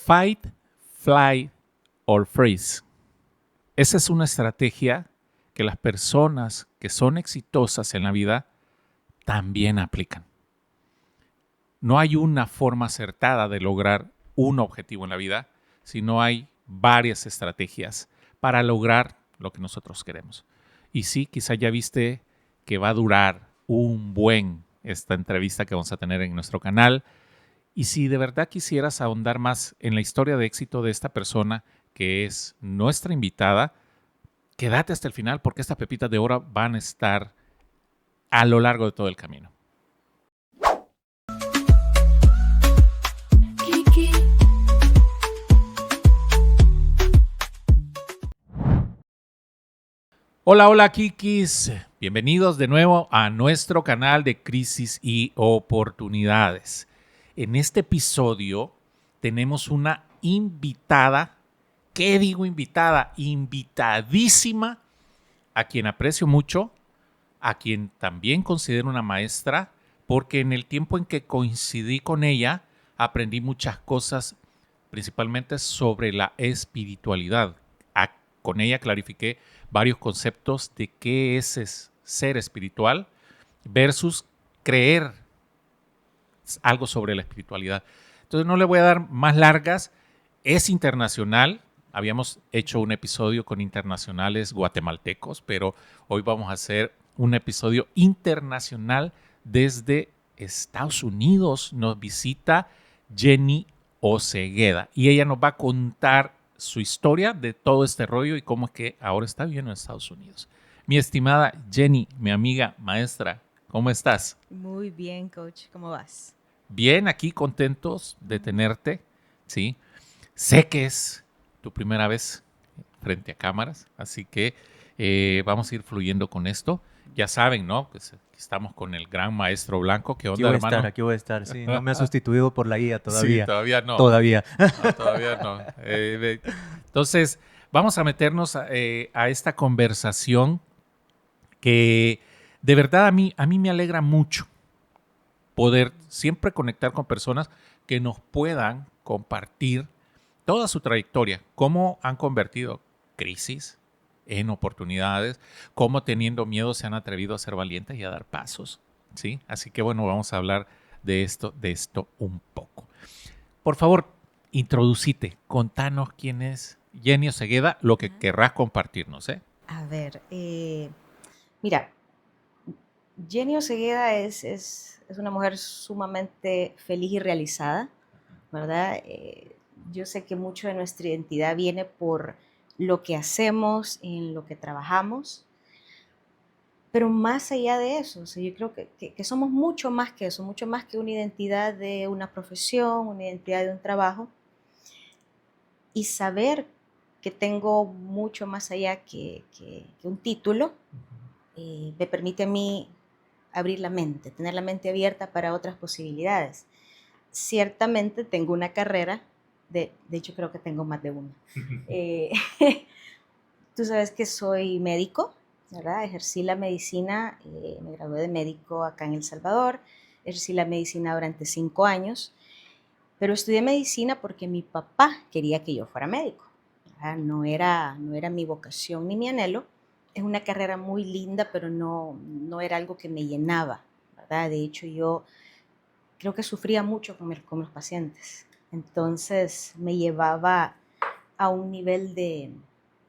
Fight, fly or freeze. Esa es una estrategia que las personas que son exitosas en la vida también aplican. No hay una forma acertada de lograr un objetivo en la vida, sino hay varias estrategias para lograr lo que nosotros queremos. Y sí, quizá ya viste que va a durar un buen esta entrevista que vamos a tener en nuestro canal. Y si de verdad quisieras ahondar más en la historia de éxito de esta persona que es nuestra invitada, quédate hasta el final porque estas pepitas de oro van a estar a lo largo de todo el camino. Hola, hola Kikis. Bienvenidos de nuevo a nuestro canal de Crisis y Oportunidades. En este episodio tenemos una invitada. ¿Qué digo invitada? Invitadísima, a quien aprecio mucho, a quien también considero una maestra, porque en el tiempo en que coincidí con ella, aprendí muchas cosas, principalmente sobre la espiritualidad. Con ella clarifiqué varios conceptos de qué es ser espiritual versus creer algo sobre la espiritualidad. Entonces no le voy a dar más largas. Es internacional. Habíamos hecho un episodio con internacionales guatemaltecos, pero hoy vamos a hacer un episodio internacional desde Estados Unidos. Nos visita Jenny Osegueda y ella nos va a contar su historia de todo este rollo y cómo es que ahora está viviendo en Estados Unidos. Mi estimada Jenny, mi amiga, maestra, ¿cómo estás? Muy bien, coach. ¿Cómo vas? Bien, aquí contentos de tenerte, ¿sí? Sé que es tu primera vez frente a cámaras, así que vamos a ir fluyendo con esto. Ya saben, ¿no? Pues estamos con el gran maestro Blanco. ¿Qué onda, hermano? Aquí voy a estar, sí. No me ha sustituido por la guía Sí, todavía. todavía no. Todavía. No, todavía no. Entonces, vamos a meternos a esta conversación que de verdad a mí me alegra mucho poder siempre conectar con personas que nos puedan compartir toda su trayectoria, cómo han convertido crisis en oportunidades, cómo teniendo miedo se han atrevido a ser valientes y a dar pasos, ¿sí? Así que bueno, vamos a hablar de esto un poco. Por favor, introducite, contanos quién es Jenny Osegueda, lo que querrás compartirnos, ¿eh? A ver, mira, Jenny Osegueda es una mujer sumamente feliz y realizada, ¿verdad? Yo sé que mucho de nuestra identidad viene por lo que hacemos, en lo que trabajamos, pero más allá de eso, o sea, yo creo que somos mucho más que eso, mucho más que una identidad de una profesión, una identidad de un trabajo, y saber que tengo mucho más allá que un título, me permite a mí abrir la mente, tener la mente abierta para otras posibilidades. Ciertamente tengo una carrera, de hecho creo que tengo más de una. Eh, Tú sabes que soy médico, ¿verdad? Ejercí la medicina, me gradué de médico acá en El Salvador, ejercí la medicina durante 5 años, pero estudié medicina porque mi papá quería que yo fuera médico. No era mi vocación ni mi anhelo. Es una carrera muy linda, pero no era algo que me llenaba, ¿verdad? De hecho, yo creo que sufría mucho con los pacientes. Entonces me llevaba a un nivel de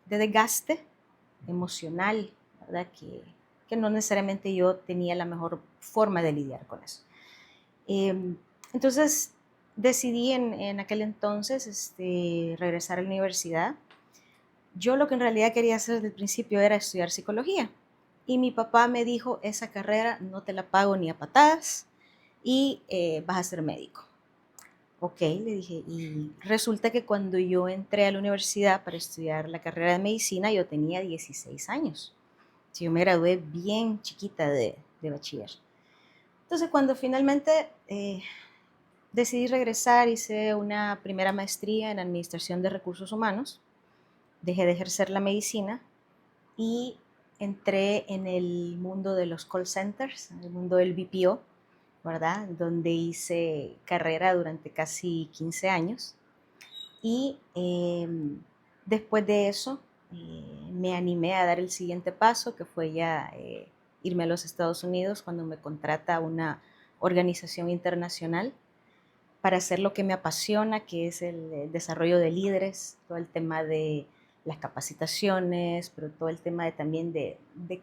desgaste emocional, ¿verdad? Que no necesariamente yo tenía la mejor forma de lidiar con eso. Entonces decidí en aquel entonces regresar a la universidad. Yo lo que en realidad quería hacer desde el principio era estudiar psicología. Y mi papá me dijo, esa carrera no te la pago ni a patadas y vas a ser médico. Ok, le dije, y resulta que cuando yo entré a la universidad para estudiar la carrera de medicina, yo tenía 16 años. Yo me gradué bien chiquita de bachiller. Entonces, cuando finalmente decidí regresar, hice una primera maestría en Administración de Recursos Humanos, dejé de ejercer la medicina y entré en el mundo de los call centers, en el mundo del BPO, ¿verdad? Donde hice carrera durante casi 15 años. Y después de eso me animé a dar el siguiente paso, que fue ya irme a los Estados Unidos cuando me contrata una organización internacional para hacer lo que me apasiona, que es el desarrollo de líderes, todo el tema de las capacitaciones, pero todo el tema también de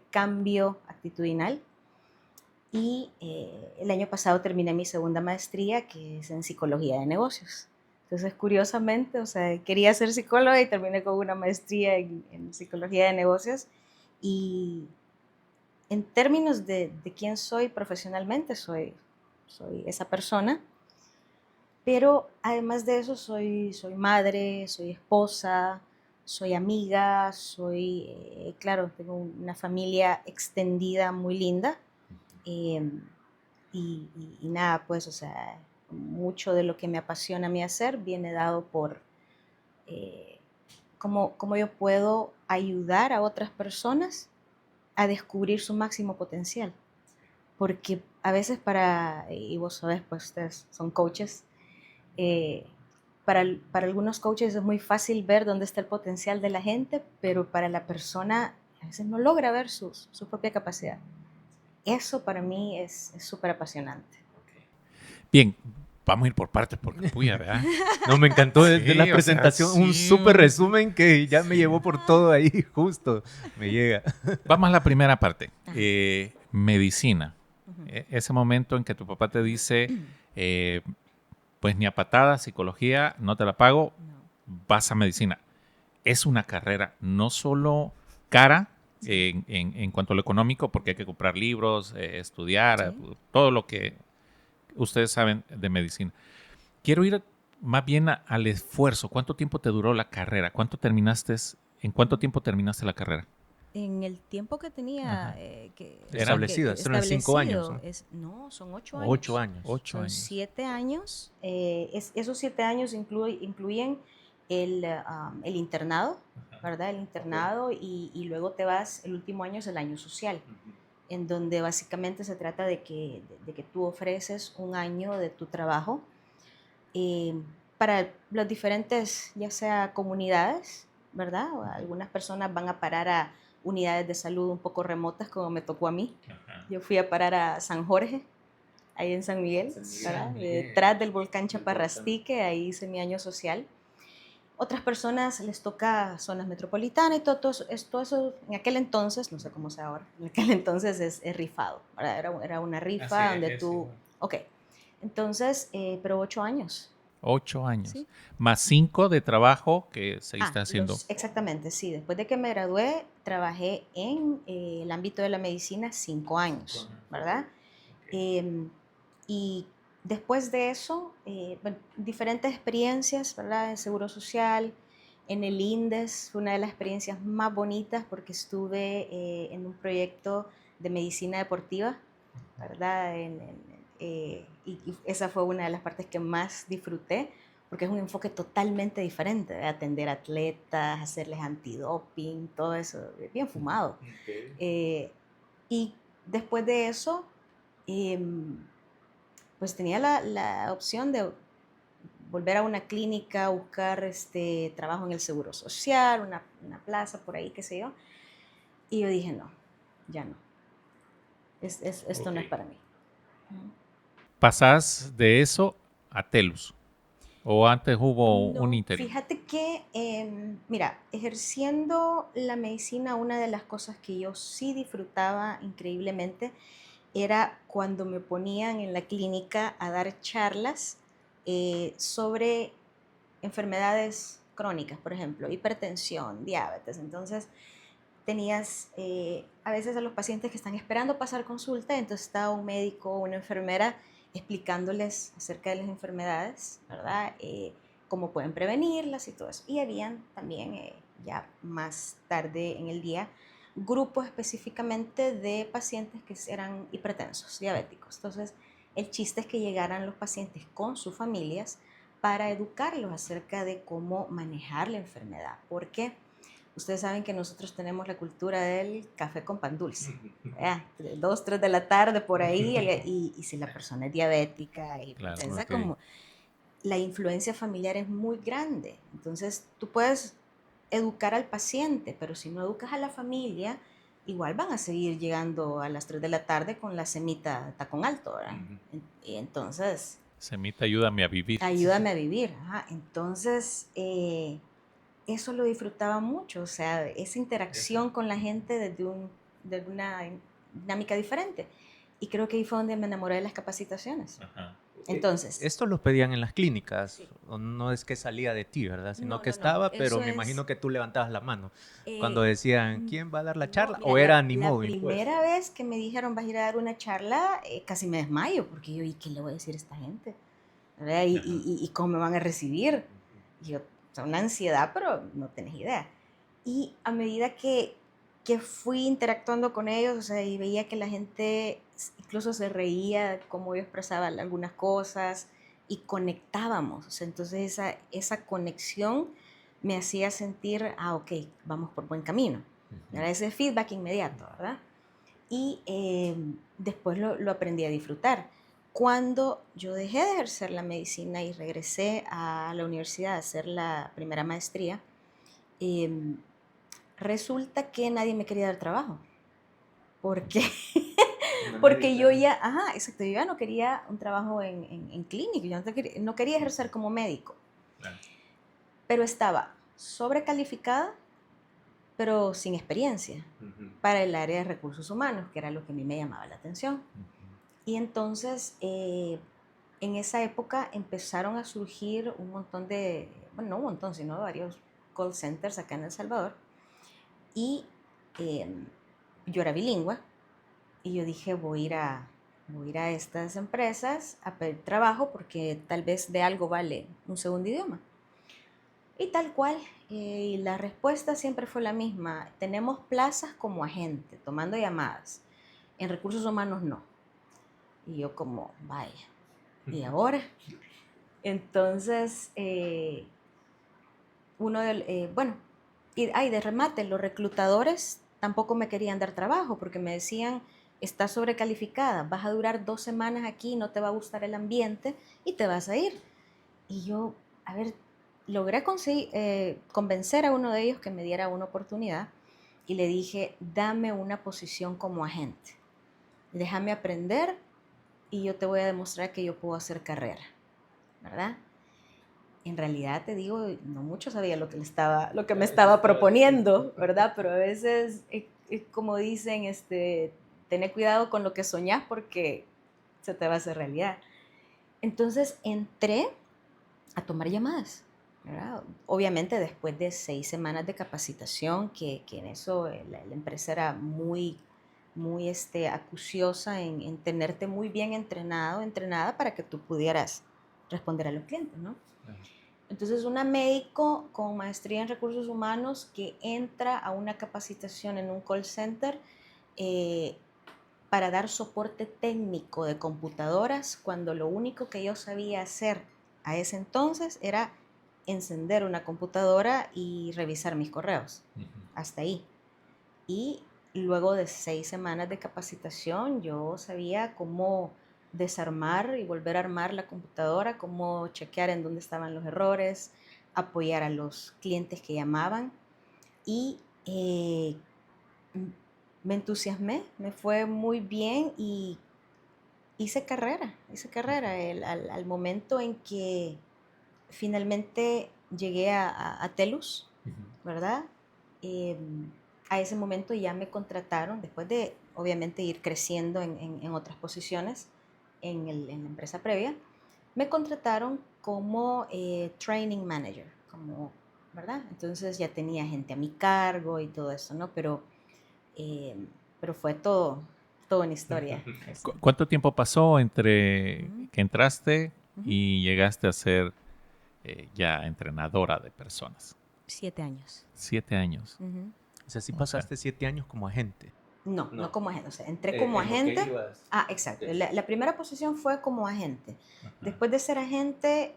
cambio actitudinal. Y el año pasado terminé mi segunda maestría, que es en psicología de negocios. Entonces, curiosamente, o sea, quería ser psicóloga y terminé con una maestría en psicología de negocios. Y en términos de quién soy profesionalmente, soy esa persona. Pero además de eso, soy madre, soy esposa, soy amiga, claro, tengo una familia extendida muy linda. Y nada, pues, o sea, mucho de lo que me apasiona a mí hacer viene dado por cómo yo puedo ayudar a otras personas a descubrir su máximo potencial. Porque a veces y vos sabés, pues ustedes son coaches, eh, para algunos coaches es muy fácil ver dónde está el potencial de la gente, pero para la persona a veces no logra ver su propia capacidad. Eso para mí es súper apasionante. Bien, vamos a ir por partes porque puya, ¿verdad? No, me encantó desde Sí, la o sea, presentación, un sí. súper resumen que ya me llevó por todo ahí, justo, me llega. Vamos a la primera parte. Medicina. Ujú. Ese momento en que tu papá te dice, pues ni a patada, psicología, no te la pago, No. vas a medicina. Es una carrera no solo cara Sí. en cuanto a lo económico, porque hay que comprar libros, estudiar, Sí. todo lo que ustedes saben de medicina. Quiero ir más bien al esfuerzo. ¿Cuánto tiempo te duró la carrera? ¿En cuánto tiempo terminaste la carrera? En el tiempo que tenía Ajá. Establecidas, son los 5 años, ¿no? Son 8 años. 8 años. 8 Son años. 7 años. Esos 7 años incluyen el internado, ¿verdad? El internado y luego te vas, el último año es el año social, en donde básicamente se trata de que tú ofreces un año de tu trabajo para las diferentes, ya sea comunidades, ¿verdad? O algunas personas van a parar a unidades de salud un poco remotas, como me tocó a mí. Ajá. Yo fui a parar a San Jorge, ahí en San Miguel, ¿verdad? Detrás del volcán Chaparrastique, ahí hice mi año social. Otras personas les toca zonas metropolitanas y todo eso, en aquel entonces, no sé cómo sea ahora, en aquel entonces es rifado, ¿verdad? Era una rifa donde tú... Ok, entonces, pero 8 años. 8 años. ¿Sí? Más 5 de trabajo que seguiste haciendo. Exactamente, sí. Después de que me gradué, trabajé en el ámbito de la medicina 5 años, ¿verdad? Y después de eso, bueno, diferentes experiencias, ¿verdad? En Seguro Social, en el INDES, fue una de las experiencias más bonitas porque estuve en un proyecto de medicina deportiva, ¿verdad? Y esa fue una de las partes que más disfruté, porque es un enfoque totalmente diferente, de atender atletas, hacerles antidoping, todo eso, bien fumado. Y después de eso, pues tenía la opción de volver a una clínica, buscar trabajo en el Seguro Social, una plaza por ahí, qué sé yo. Y yo dije, no, ya no. Esto no es para mí. ¿Pasás de eso a TELUS? ¿O antes hubo un interín? Fíjate que, mira, ejerciendo la medicina, una de las cosas que yo sí disfrutaba increíblemente era cuando me ponían en la clínica a dar charlas sobre enfermedades crónicas, por ejemplo, hipertensión, diabetes. Entonces, tenías a veces a los pacientes que están esperando pasar consulta, entonces estaba un médico o una enfermera explicándoles acerca de las enfermedades, ¿verdad? Cómo pueden prevenirlas y todo eso. Y habían también, ya más tarde en el día, grupos específicamente de pacientes que eran hipertensos, diabéticos. Entonces, el chiste es que llegaran los pacientes con sus familias para educarlos acerca de cómo manejar la enfermedad. ¿Por qué? Ustedes saben que nosotros tenemos la cultura del café con pan dulce. 2, 3 de la tarde por ahí, y si la persona es diabética y Claro, piensa ok. como la influencia familiar es muy grande. Entonces, tú puedes educar al paciente, pero si no educas a la familia, igual van a seguir llegando a las 3 de la tarde con la semita tacón alto, ¿verdad? Y entonces, Semita, ayúdame a vivir. ayúdame a vivir. Ajá. Entonces, eso lo disfrutaba mucho, o sea, esa interacción con la gente desde una dinámica diferente. Y creo que ahí fue donde me enamoré de las capacitaciones. Ajá. Entonces, Esto lo pedían en las clínicas, sí. o no es que salía de ti, ¿verdad? Sino No, que no, no, estaba, pero eso me es, imagino que tú levantabas la mano cuando eh, decían, ¿quién va a dar la no, charla? mira, ¿O era la Animóvil, pues? primera vez que me dijeron vas a ir a dar una charla, casi me desmayo, porque yo, ¿y qué le voy a decir a esta gente? ¿Verdad? ¿Y cómo me van a recibir? Y yo, o sea, una ansiedad, pero no tenés idea. Y a medida que fui interactuando con ellos, o sea, y veía que la gente incluso se reía, cómo yo expresaba algunas cosas, y conectábamos. O sea, entonces esa conexión me hacía sentir, ok, vamos por buen camino. Era ese feedback inmediato, ¿verdad? Y después lo aprendí a disfrutar. Cuando yo dejé de ejercer la medicina y regresé a la universidad a hacer la primera maestría, eh, resulta que nadie me quería dar trabajo. Porque, porque yo ya, ajá, exacto, yo ya no quería un trabajo en clínica, yo no quería ejercer como médico. Claro. Pero estaba sobrecalificada, pero sin experiencia para el área de recursos humanos, que era lo que a mí me llamaba la atención. Y entonces, en esa época empezaron a surgir un montón bueno, no un montón, sino varios call centers acá en El Salvador. Y yo era bilingüe y yo dije, voy a ir a estas empresas a pedir trabajo porque tal vez de algo vale un segundo idioma. Y tal cual, y la respuesta siempre fue la misma. Tenemos plazas como agente, tomando llamadas. En recursos humanos no. Y yo como, vaya, ¿y ahora? Entonces, bueno, y de remate, los reclutadores tampoco me querían dar trabajo porque me decían, estás sobrecalificada, vas a durar 2 semanas aquí, no te va a gustar el ambiente y te vas a ir. Y yo, a ver, logré convencer a uno de ellos que me diera una oportunidad y le dije, dame una posición como agente, déjame aprender y yo te voy a demostrar que yo puedo hacer carrera, ¿verdad? En realidad te digo, no mucho sabía lo que me estaba proponiendo, ¿verdad? Pero a veces, como dicen, tener cuidado con lo que soñás porque se te va a hacer realidad. Entonces entré a tomar llamadas, ¿verdad? Obviamente después de 6 semanas de capacitación, que en eso la empresa era muy, muy acuciosa en tenerte muy bien entrenada para que tú pudieras responder a los clientes, ¿no? Entonces, una médico con maestría en recursos humanos que entra a una capacitación en un call center eh, para dar soporte técnico de computadoras, cuando lo único que yo sabía hacer a ese entonces era encender una computadora y revisar mis correos. Hasta ahí. Y luego de 6 semanas de capacitación, yo sabía cómo desarmar y volver a armar la computadora, cómo chequear en dónde estaban los errores, apoyar a los clientes que llamaban. Y me entusiasmé, me fue muy bien y hice carrera. Al momento en que finalmente llegué a TELUS, ¿verdad? Eh, a ese momento ya me contrataron, después de obviamente ir creciendo en otras posiciones en la empresa previa, me contrataron como training manager, ¿verdad? Entonces ya tenía gente a mi cargo y todo eso, ¿no? Eh, pero fue todo una historia. ¿Cuánto tiempo pasó entre que entraste Ujú. y llegaste a ser ya entrenadora de personas? 7 años. 7 años. Ujú. O sea, sí O sea, pasaste 7 años como agente. No como agente. O sea, entré como agente. Exacto. La primera posición fue como agente. Después de ser agente,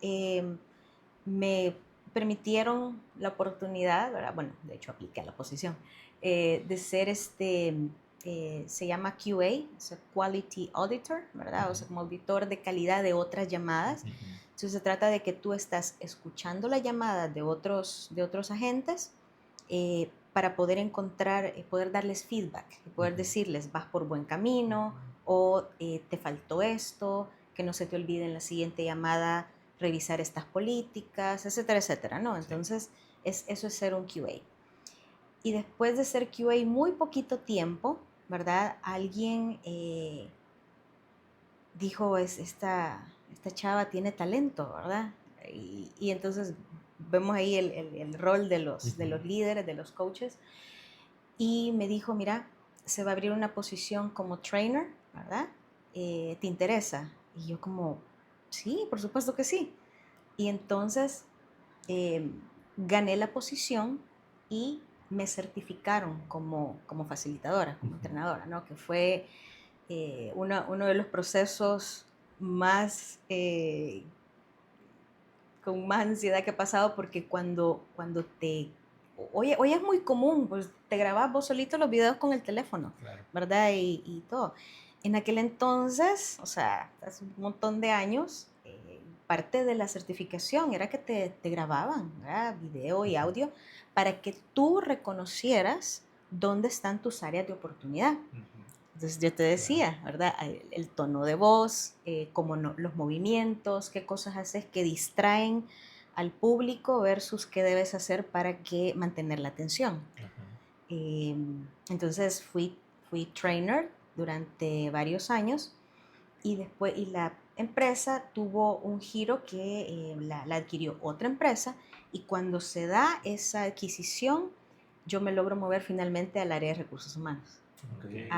me permitieron la oportunidad, ¿verdad? Bueno, de hecho apliqué a la posición, de ser se llama QA, o sea, Quality Auditor, ¿verdad? O sea, como auditor de calidad de otras llamadas. Entonces se trata de que tú estás escuchando las llamadas de otros agentes para poder encontrar, poder darles feedback, y poder decirles, vas por buen camino, o te faltó esto, que no se te olvide en la siguiente llamada revisar estas políticas, etcétera, etcétera, ¿no? Entonces, eso es ser un QA. Y después de ser QA muy poquito tiempo, ¿verdad? Alguien dijo, esta chava tiene talento, ¿verdad? Y entonces vemos ahí el rol de los líderes, de los coaches, y me dijo, mira, se va a abrir una posición como trainer, ¿verdad? ¿Te interesa? Y yo como, sí, por supuesto que sí. Y entonces gané la posición y me certificaron como facilitadora, como entrenadora, ¿no? Que fue uno de los procesos más con más ansiedad que he pasado, porque cuando te... Hoy es muy común, pues te grabas vos solito los videos con el teléfono, claro, ¿verdad? Y todo. En aquel entonces, o sea, hace un montón de años, parte de la certificación era que te grababan, ¿verdad? Video y audio, para que tú reconocieras dónde están tus áreas de oportunidad. Entonces yo te decía, ¿verdad? El tono de voz, cómo los movimientos, qué cosas haces que distraen al público versus qué debes hacer para mantener la atención. Entonces fui trainer durante varios años, y después la empresa tuvo un giro que la adquirió otra empresa, y cuando se da esa adquisición, yo me logro mover finalmente al área de recursos humanos. Okay.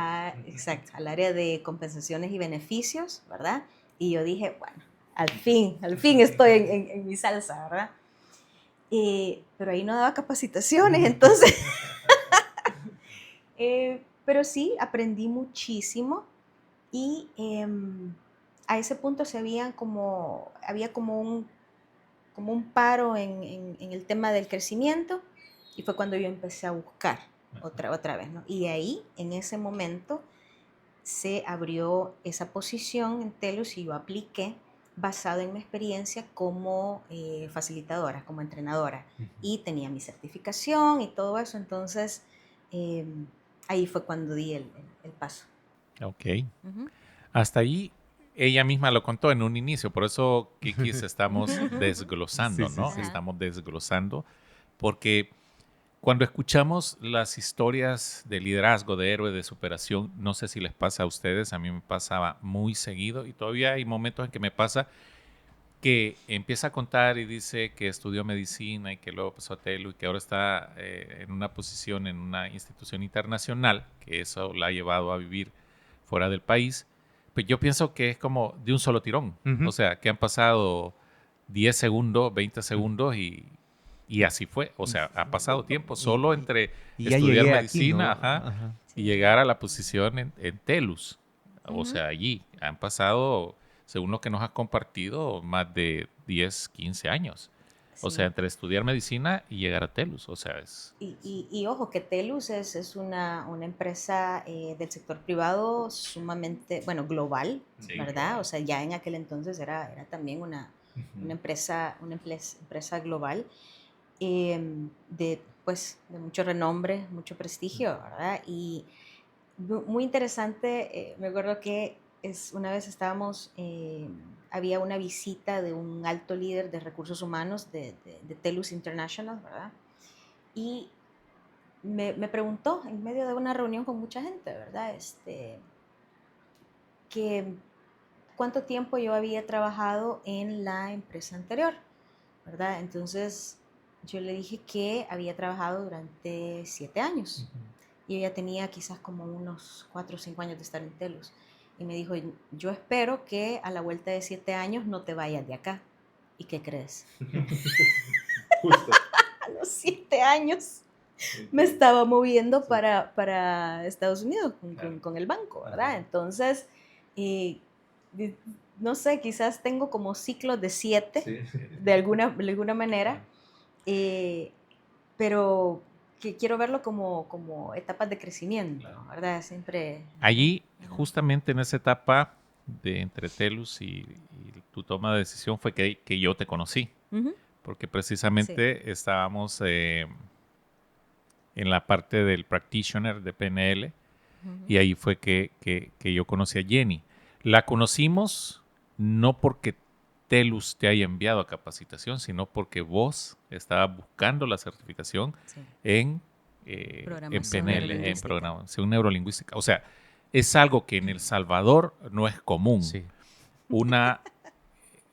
Exacto, al área de compensaciones y beneficios, ¿verdad? Y yo dije, bueno, al fin estoy en mi salsa, ¿verdad? Pero ahí no daba capacitaciones, entonces... pero sí, aprendí muchísimo, y a ese punto había como un paro en el tema del crecimiento, y fue cuando yo empecé a buscar otra vez, ¿no? Y ahí, en ese momento, se abrió esa posición en TELUS, y yo apliqué basado en mi experiencia como facilitadora, como entrenadora, y tenía mi certificación y todo eso. Entonces ahí fue cuando di el paso. Ok. Hasta ahí ella misma lo contó en un inicio, por eso, Kikis, estamos desglosando, ¿no? Sí. Estamos desglosando, porque cuando escuchamos las historias de liderazgo, de héroe, de superación, no sé si les pasa a ustedes, a mí me pasaba muy seguido, y todavía hay momentos en que me pasa, que empieza a contar y dice que estudió medicina y que luego pasó a TELUS y que ahora está en una posición en una institución internacional, que eso la ha llevado a vivir fuera del país. Pues yo pienso que es como de un solo tirón. O sea, que han pasado 10 segundos, 20 segundos y así fue. O sea, ha pasado tiempo solo entre estudiar medicina, aquí, ¿no? Y llegar a la posición en TELUS. O sea, allí han pasado, según lo que nos has compartido, más de 10, 15 años. Sí. O sea, entre estudiar medicina y llegar a TELUS. O sea, es... Y ojo, que TELUS es una empresa del sector privado sumamente, bueno, global, sí, ¿verdad? Claro. O sea, ya en aquel entonces era también una empresa global, de mucho renombre, mucho prestigio, ¿verdad? Y muy interesante, me acuerdo que una vez había una visita de un alto líder de recursos humanos de TELUS International, ¿verdad? Y me preguntó en medio de una reunión con mucha gente, ¿verdad? Que cuánto tiempo yo había trabajado en la empresa anterior, ¿verdad? Entonces yo le dije que había trabajado durante 7 años. Y ella tenía quizás como unos 4 o 5 años de estar en TELUS. Y me dijo, yo espero que a la vuelta de 7 años no te vayas de acá. ¿Y qué crees? Justo. A los 7 años me estaba moviendo para Estados Unidos con el banco, ¿verdad? Entonces, no sé, quizás tengo como ciclos de 7, de alguna manera, pero que quiero verlo como etapas de crecimiento, ¿verdad? Siempre... Allí, Ajá. justamente en esa etapa de entre TELUS y tu toma de decisión fue que yo te conocí, Ujú. porque Sí. precisamente estábamos en la parte del practitioner de PNL Ujú. y ahí fue que yo conocí a Jenny. La conocimos no porque TELUS te haya enviado a capacitación, sino porque vos estabas buscando la certificación Sí. en Programación PNL, en neurolingüística. programación neurolingüística. O sea, es algo que en El Salvador no es común. Sí. Una,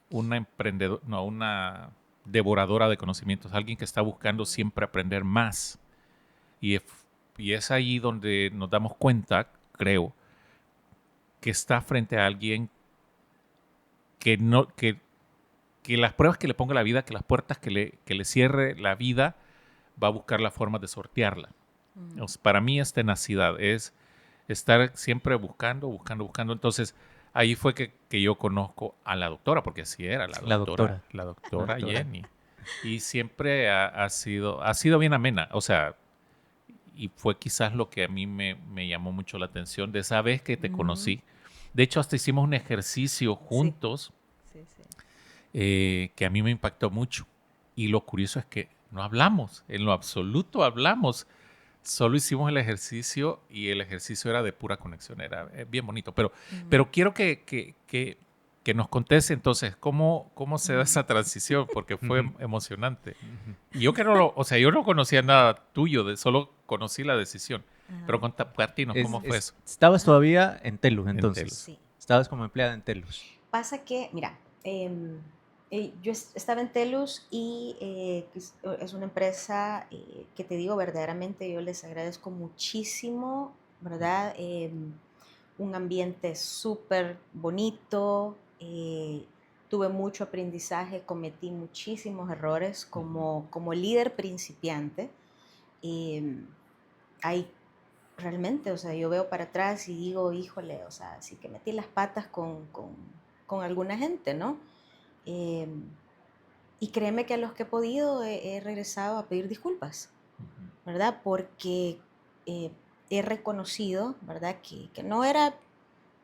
una emprendedora, no, una devoradora de conocimientos, alguien que está buscando siempre aprender más. Y es, y es ahí donde nos damos cuenta, creo, que está frente a alguien que no, que las pruebas que le ponga la vida, que las puertas que le cierre la vida, va a buscar la forma de sortearla. O sea, para mí es tenacidad, es estar siempre buscando, buscando, buscando. Entonces, ahí fue que yo conozco a la doctora, porque así era, La doctora. la La doctora doctora. Jenny. Y siempre ha sido bien amena. O sea, y fue quizás lo que a mí me llamó mucho la atención de esa vez que te Ujú. conocí. De hecho, hasta hicimos un ejercicio Sí, juntos sí, sí. que a mí me impactó mucho. Y lo curioso es que no hablamos, en lo absoluto hablamos. Solo hicimos el ejercicio y el ejercicio era de pura conexión, era bien bonito. Ujú. Pero quiero que nos contes entonces cómo se da Ujú. esa transición, porque fue Ujú. emocionante. Ujú. Y yo que no lo, o sea, yo no conocía nada tuyo, solo conocí la decisión. Pero Ajá. compartinos, ¿cómo fue eso? Estabas Ajá. todavía en Telus En Telus. entonces. Sí. Estabas como empleada en Telus. Pasa que, mira, yo estaba en Telus y es una empresa que te digo verdaderamente, yo les agradezco muchísimo, ¿verdad? Un ambiente súper bonito, tuve mucho aprendizaje, cometí muchísimos errores como líder principiante. em, Hay realmente, o sea, yo veo para atrás y digo, híjole, o sea, sí que metí las patas con alguna gente, ¿no? Eh, y créeme que a los que he podido he regresado a pedir disculpas, ¿verdad? Porque eh, he reconocido, ¿verdad? Que no era,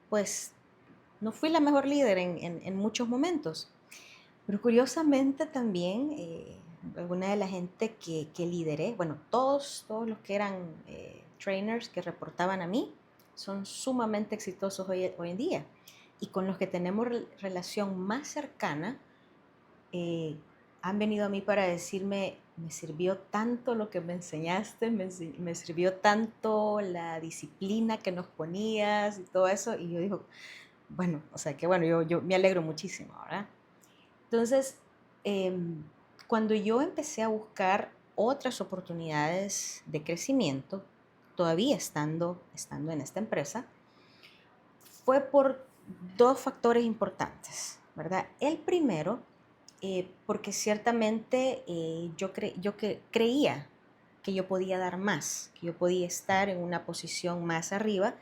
pues, no fui la mejor líder en muchos momentos. Pero curiosamente también, alguna de la gente que lideré, bueno, todos los que eran trainers que reportaban a mí, son sumamente exitosos hoy en día. Y con los que tenemos relación más cercana, eh, han venido a mí para decirme, me sirvió tanto lo que me enseñaste, me sirvió tanto la disciplina que nos ponías y todo eso. Y yo digo, bueno, o sea que bueno, yo me alegro muchísimo, ¿verdad? Entonces, em, cuando yo empecé a buscar otras oportunidades de crecimiento, todavía estando en esta empresa, fue por dos factores importantes, ¿verdad? El primero, porque ciertamente creía que yo podía dar más, que yo podía estar en una posición más arriba,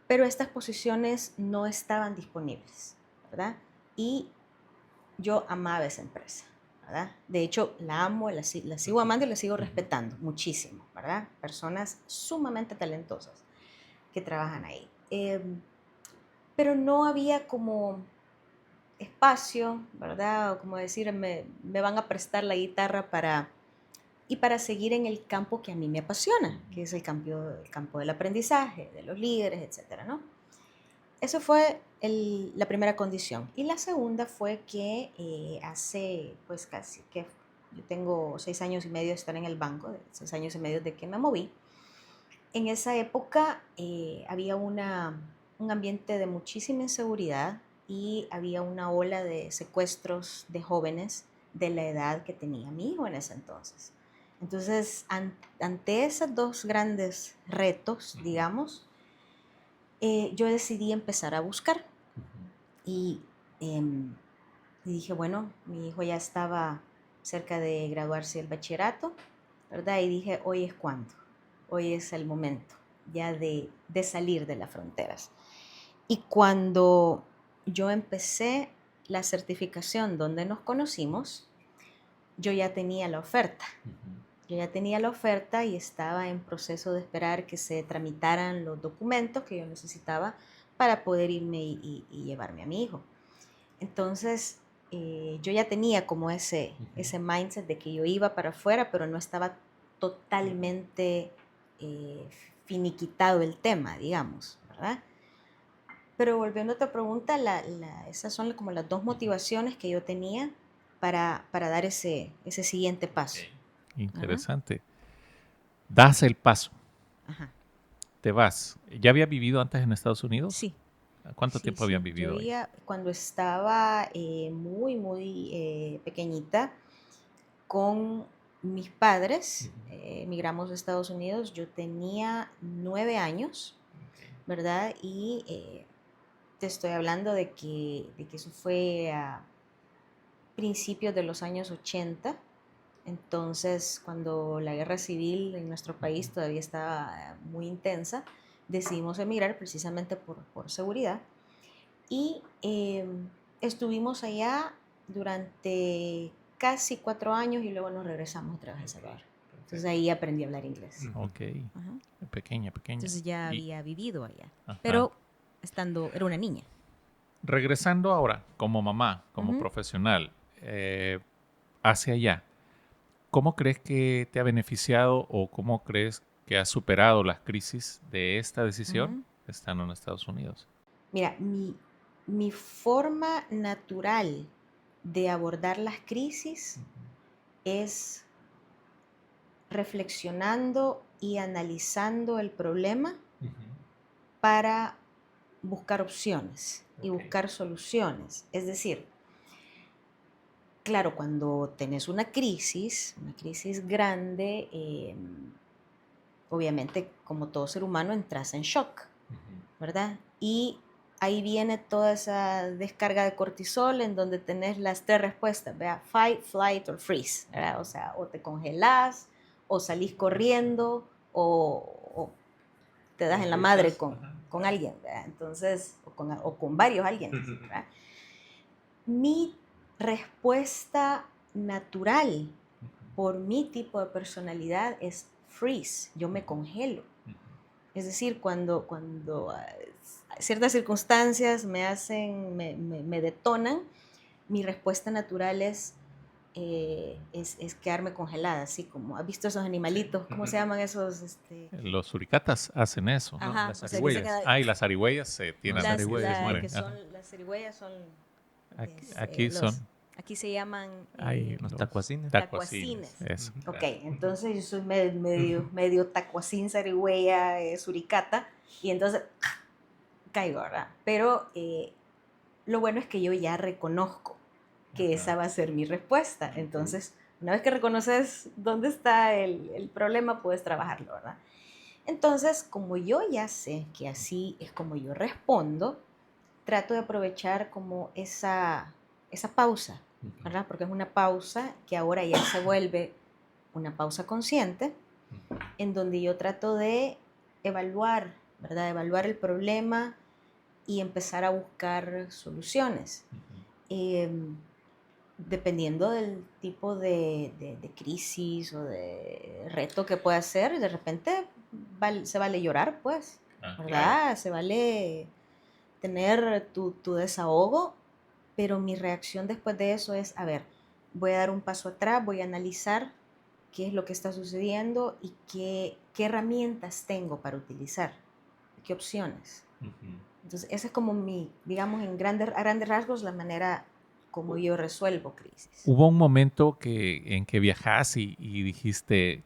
pero estas posiciones no estaban disponibles, ¿verdad? Y yo amaba esa empresa, ¿verdad? De hecho, la amo, la sigo amando y la sigo respetando muchísimo, ¿verdad? Personas sumamente talentosas que trabajan ahí. Pero no había como espacio, ¿verdad? O como decir, me van a prestar la guitarra para seguir en el campo que a mí me apasiona, que es el campo del aprendizaje, de los líderes, etcétera, ¿no? Eso fue la primera condición. Y la segunda fue que hace, pues casi que yo tengo 6 años y medio de estar en el banco, 6 años y medio de que me moví. En esa época había un ambiente de muchísima inseguridad y había una ola de secuestros de jóvenes de la edad que tenía mi hijo en ese entonces. Entonces, ante esos dos grandes retos, digamos, yo decidí empezar a buscar y, em, y dije, bueno, mi hijo ya estaba cerca de graduarse del bachillerato, ¿verdad? Y dije, hoy es cuando, hoy es el momento ya de salir de las fronteras. Y cuando yo empecé la certificación donde nos conocimos, yo ya tenía la oferta. Yo ya tenía la oferta y estaba en proceso de esperar que se tramitaran los documentos que yo necesitaba para poder irme y llevarme a mi hijo. Entonces, yo ya tenía como ese mindset de que yo iba para afuera, pero no estaba totalmente finiquitado el tema, digamos, ¿verdad? Pero volviendo a tu pregunta, esas son como las dos motivaciones que yo tenía para dar ese siguiente paso. Interesante. Das el paso, Ajá. te vas. ¿Ya había vivido antes en Estados Unidos? Sí. ¿Cuánto Sí, tiempo habían sí. vivido ahí? Cuando estaba muy pequeñita, con mis padres, emigramos a Estados Unidos, yo tenía 9 años, ¿verdad? Y te estoy hablando de que eso fue a principios de los años 80. Entonces, cuando la guerra civil en nuestro país todavía estaba muy intensa, decidimos emigrar precisamente por seguridad. Y estuvimos allá durante casi 4 años y luego nos regresamos otra vez a El Salvador. Entonces ahí aprendí a hablar inglés. Ok, Ajá. pequeña. Entonces ya Y- había vivido allá, Ajá. pero era una niña. Regresando ahora, como mamá, como Ujú. profesional, hacia allá, ¿cómo crees que te ha beneficiado o cómo crees que has superado las crisis de esta decisión Ujú. estando en Estados Unidos? Mira, mi forma natural de abordar las crisis es reflexionando y analizando el problema para buscar opciones y Ok. buscar soluciones. Es decir, claro, cuando tenés una crisis grande, obviamente como todo ser humano entras en shock, ¿verdad? Y ahí viene toda esa descarga de cortisol en donde tenés las tres respuestas, ¿verdad? Fight, flight or freeze, ¿verdad? O sea, o te congelás, o salís corriendo, o te das en la madre con alguien, ¿verdad? Entonces, o con varios alguien, ¿verdad? Mi respuesta natural por mi tipo de personalidad es freeze, yo me congelo. Es decir, cuando ciertas circunstancias me detonan, mi respuesta natural es quedarme congelada, así como, ¿has visto esos animalitos? ¿Cómo se llaman esos? Los suricatas hacen eso. No, Ajá, las o sea, que se zarigüeyas. quedan, Y las zarigüeyas se tiran, Las zarigüeyas, se sí. mueren. que Ajá. son, las zarigüeyas son, Aquí son aquí se llaman Los tacuacines. tacuacines. tacuacines. Eso. Ok, entonces yo soy medio tacuacín, zarigüeya, suricata, y entonces caigo, ¿verdad? Pero lo bueno es que yo ya reconozco que esa va a ser mi respuesta. Entonces, una vez que reconoces dónde está el problema, puedes trabajarlo, ¿verdad? Entonces, como yo ya sé que así es como yo respondo, trato de aprovechar como esa pausa, ¿verdad? Porque es una pausa que ahora ya se vuelve una pausa consciente, en donde yo trato de evaluar, ¿verdad? Evaluar el problema y empezar a buscar soluciones. Eh, Dependiendo del tipo de crisis o de reto que pueda ser, de repente se vale llorar, pues, Ah, ¿verdad? claro. Se vale tener tu desahogo, pero mi reacción después de eso es, a ver, voy a dar un paso atrás, voy a analizar qué es lo que está sucediendo y qué herramientas tengo para utilizar, qué opciones. Entonces, esa es como digamos, a grandes rasgos, la manera como yo resuelvo crisis. Hubo un momento en que viajas y dijiste,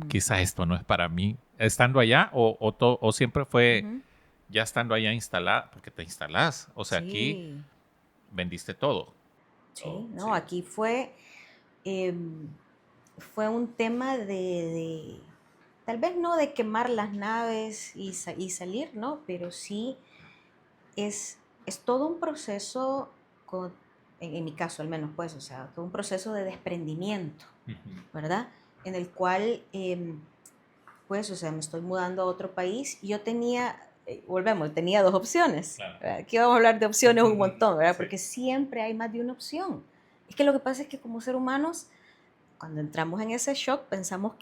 quizá esto no es para mí, estando allá o siempre fue Ujú. ya estando allá instalada, porque te instalás, o sea, aquí Sí, vendiste todo. sí, no, aquí fue un tema tal vez no de quemar las naves y salir, ¿no? Pero sí es todo un proceso, en mi caso al menos, pues, o sea, todo un proceso de desprendimiento, ¿verdad? En el cual, pues, o sea, me estoy mudando a otro país y yo tenía dos opciones. Claro. Aquí vamos a hablar de opciones un montón, ¿verdad? Sí. Porque siempre hay más de una opción. Es que lo que pasa es que como ser humanos cuando entramos en ese shock pensamos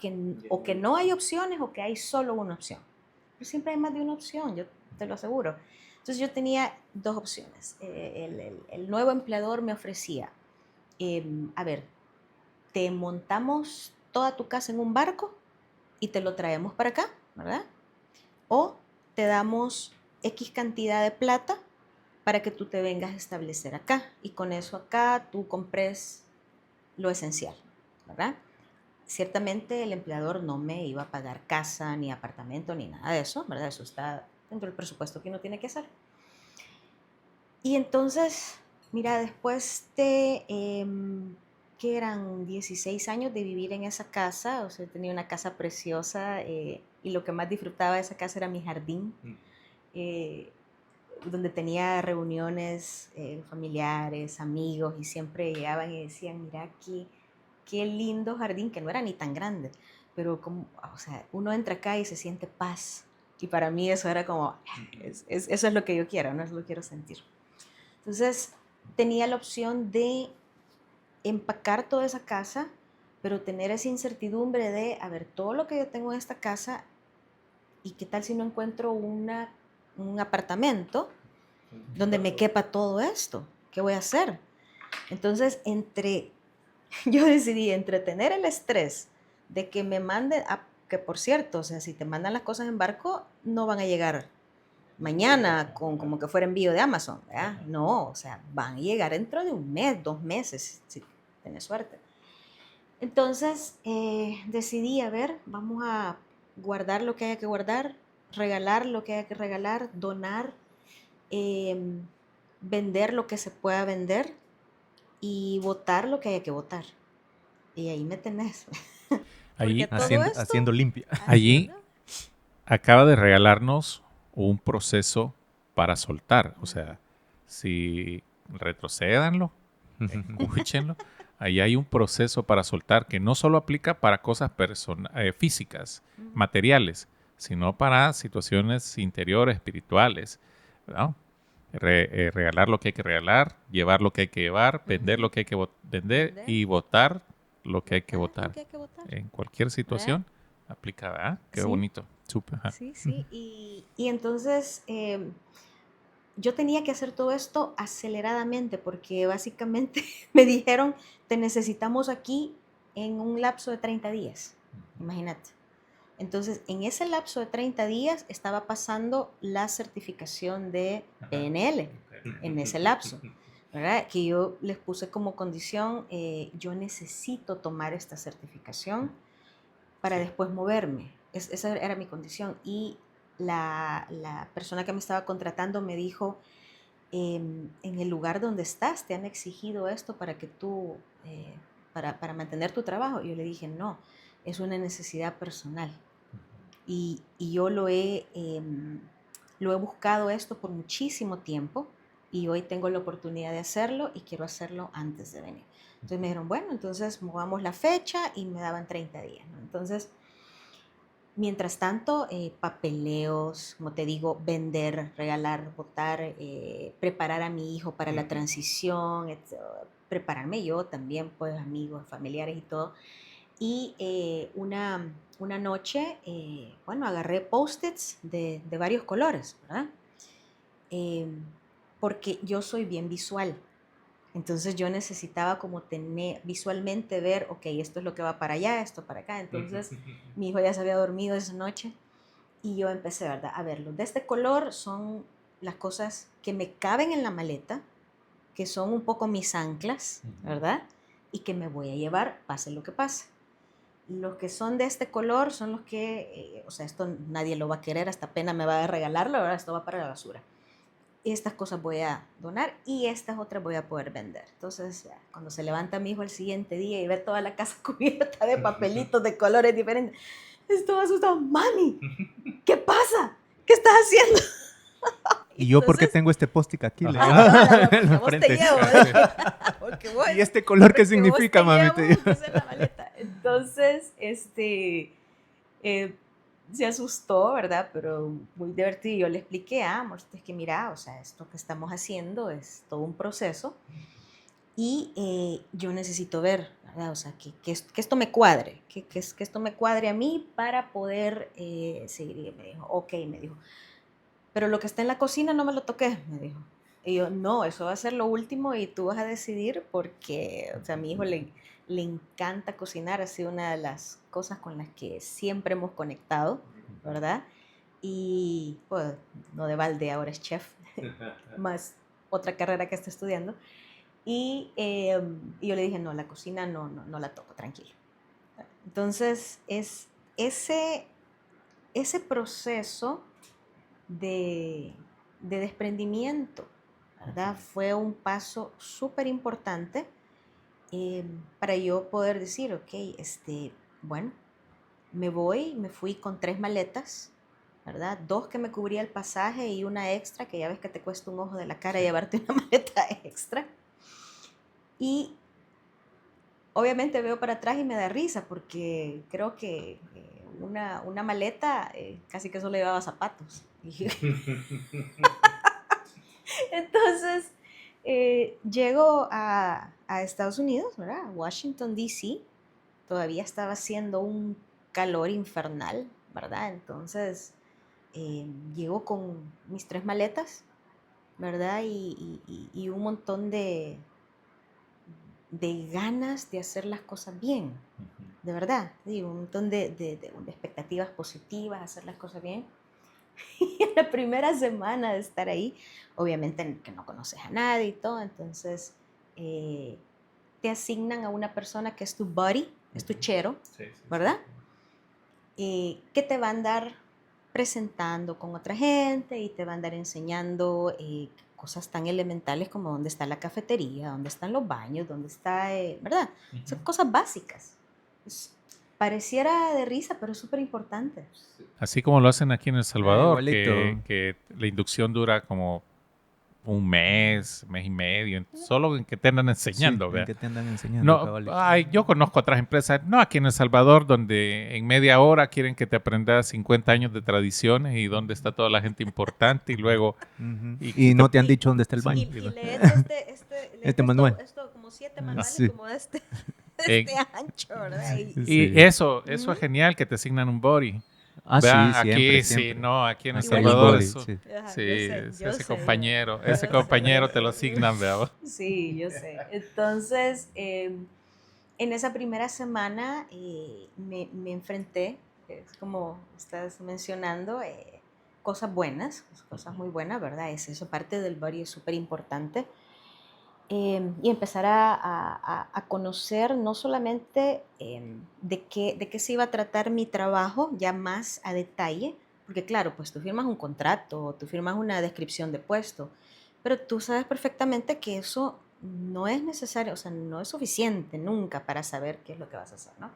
o que no hay opciones o que hay solo una opción. Pero siempre hay más de una opción, yo te lo aseguro. Entonces yo tenía dos opciones. El nuevo empleador me ofrecía, a ver, te montamos toda tu casa en un barco y te lo traemos para acá, ¿verdad? O te damos X cantidad de plata para que tú te vengas a establecer acá y con eso acá tú compres lo esencial, ¿verdad? Ciertamente el empleador no me iba a pagar casa, ni apartamento, ni nada de eso, ¿verdad? Eso está dentro del presupuesto que uno tiene que hacer. Y entonces, mira, después de, que eran 16 años de vivir en esa casa, o sea, tenía una casa preciosa y lo que más disfrutaba de esa casa era mi jardín, eh, donde tenía reuniones familiares, amigos, y siempre llegaban y decían, mira aquí, qué lindo jardín, que no era ni tan grande, pero como, o sea, uno entra acá y se siente paz. Y para mí eso era como, eso es lo que yo quiero, no es lo que quiero sentir. Entonces tenía la opción de empacar toda esa casa, pero tener esa incertidumbre de, a ver, todo lo que yo tengo en esta casa, ¿y qué tal si no encuentro un apartamento donde me quepa todo esto? ¿Qué voy a hacer? Entonces, yo decidí entre tener el estrés de que me manden, que por cierto, o sea, si te mandan las cosas en barco, no van a llegar mañana como que fuera envío de Amazon, ¿verdad? No, o sea, van a llegar dentro de un mes, 2 meses, si tienes suerte. Entonces decidí, a ver, vamos a guardar lo que haya que guardar, regalar lo que haya que regalar, donar, eh, vender lo que se pueda vender y votar lo que haya que votar. Y ahí me tenés. Porque Ahí, todo esto... Haciendo limpia. allí acaba de regalarnos un proceso para soltar. O sea, si retrocédanlo, escúchenlo. Ahí hay un proceso para soltar que no solo aplica para cosas físicas, materiales, sino para situaciones interiores, espirituales, ¿no? Regalar lo que hay que regalar, llevar lo que hay que llevar, vender lo que hay que vender y votar lo que hay que votar. En cualquier situación aplica, ¿verdad? Qué Sí. bonito. Súper. Ajá. Sí, sí. Y entonces yo tenía que hacer todo esto aceleradamente porque básicamente me dijeron, te necesitamos aquí en un lapso de 30 días. Imagínate. Entonces, en ese lapso de 30 días estaba pasando la certificación de PNL, en ese lapso, ¿verdad? Que yo les puse como condición, yo necesito tomar esta certificación para después moverme. Esa era mi condición. Y la persona que me estaba contratando me dijo, en el lugar donde estás, te han exigido esto para que tú, para mantener tu trabajo. Y yo le dije, no, es una necesidad personal. Y yo lo he buscado esto por muchísimo tiempo y hoy tengo la oportunidad de hacerlo y quiero hacerlo antes de venir. Entonces me dijeron, bueno, entonces movamos la fecha y me daban 30 días, ¿no? Entonces, mientras tanto, papeleos, como te digo, vender, regalar, votar, preparar a mi hijo para la transición, prepararme yo también, pues amigos, familiares y todo. Y una noche, bueno, agarré post-its de varios colores, ¿verdad? Porque yo soy bien visual. Entonces yo necesitaba como tener, visualmente ver, ok, esto es lo que va para allá, esto para acá. Entonces mi hijo ya se había dormido esa noche y yo empecé, ¿verdad? A verlo. De este color son las cosas que me caben en la maleta, que son un poco mis anclas, ¿verdad? Y que me voy a llevar, pase lo que pase. Los que son de este color son los que, o sea, esto nadie lo va a querer, hasta pena me va a regalarlo, ¿verdad? Esto va para la basura. Estas cosas voy a donar y estas otras voy a poder vender. Entonces, cuando se levanta mi hijo el siguiente día y ve toda la casa cubierta de papelitos de colores diferentes, estoy asustado. Mami, ¿qué pasa? ¿Qué estás haciendo? ¿Y yo por qué tengo este post-it aquí? Porque vos te llevo, porque vos, ¿Y este color qué significa, mami? Entonces, se asustó, ¿verdad? Pero muy divertido. Yo le expliqué, amor, es que mira, o sea, esto que estamos haciendo es todo un proceso y yo necesito ver, ¿verdad? O sea, que esto me cuadre, que esto me cuadre a mí para poder seguir. Y me dijo, ok, me dijo, pero lo que está en la cocina no me lo toques, me dijo. Y yo, no, eso va a ser lo último y tú vas a decidir porque, o sea, a mi hijo le encanta cocinar, ha sido una de las cosas con las que siempre hemos conectado, ¿verdad? Y, pues, no de balde, ahora es chef, más otra carrera que está estudiando. Y yo le dije, no, la cocina no la toco, tranquilo. Entonces, es ese proceso de, de desprendimiento, ¿verdad? Fue un paso súper importante para yo poder decir, ok, bueno, me fui con 3 maletas, ¿verdad? 2 que me cubría el pasaje y una extra, que ya ves que te cuesta un ojo de la cara llevarte una maleta extra. Y obviamente veo para atrás y me da risa porque creo que una maleta casi que solo llevaba zapatos. Entonces, llego a Estados Unidos, ¿verdad? Washington, D.C. Todavía estaba haciendo un calor infernal, ¿verdad? Entonces, llego con mis 3 maletas, ¿verdad? Y un montón de ganas de hacer las cosas bien, de verdad. Sí, un montón de expectativas positivas, hacer las cosas bien. Y en la primera semana de estar ahí, obviamente que no conoces a nadie y todo, entonces te asignan a una persona que es tu buddy, es tu chero, Sí, sí, ¿verdad? Que te va a andar presentando con otra gente y te va a andar enseñando cosas tan elementales como dónde está la cafetería, dónde están los baños, dónde está, ¿verdad? Son cosas básicas. Pareciera de risa, pero es súper importante. Así como lo hacen aquí en El Salvador, igualito. que la inducción dura como un mes y medio, solo en que te andan enseñando, ¿En ¿vea? qué te andan enseñando, No, cabalito? yo conozco otras empresas, no aquí en El Salvador, donde en media hora quieren que te aprendas 50 años de tradiciones y dónde está toda la gente importante y luego... Ujú. que Y no te han dicho dónde está el sí, baño. Y leete Este manual. esto como 7 Ah, manuales sí. como de de eh, este ancho, ¿verdad? y Sí. eso es genial, que te asignan un body. Ah, sí, Vea, siempre, aquí sí, siempre. no, aquí en El Aquí hay un Salvador Igualito. body, eso, sí. Ajá, sí, es yo ese sé, compañero te lo yo sé. asignan, vea. Sí, yo sé. Entonces, en esa primera semana me enfrenté, es como estás mencionando, cosas buenas, cosas muy buenas, ¿verdad? Es eso, parte del body es súper importante. Y empezar a conocer no solamente de qué se iba a tratar mi trabajo ya más a detalle, porque claro, pues tú firmas un contrato, tú firmas una descripción de puesto, pero tú sabes perfectamente que eso no es necesario, o sea, no es suficiente nunca para saber qué es lo que vas a hacer, ¿no?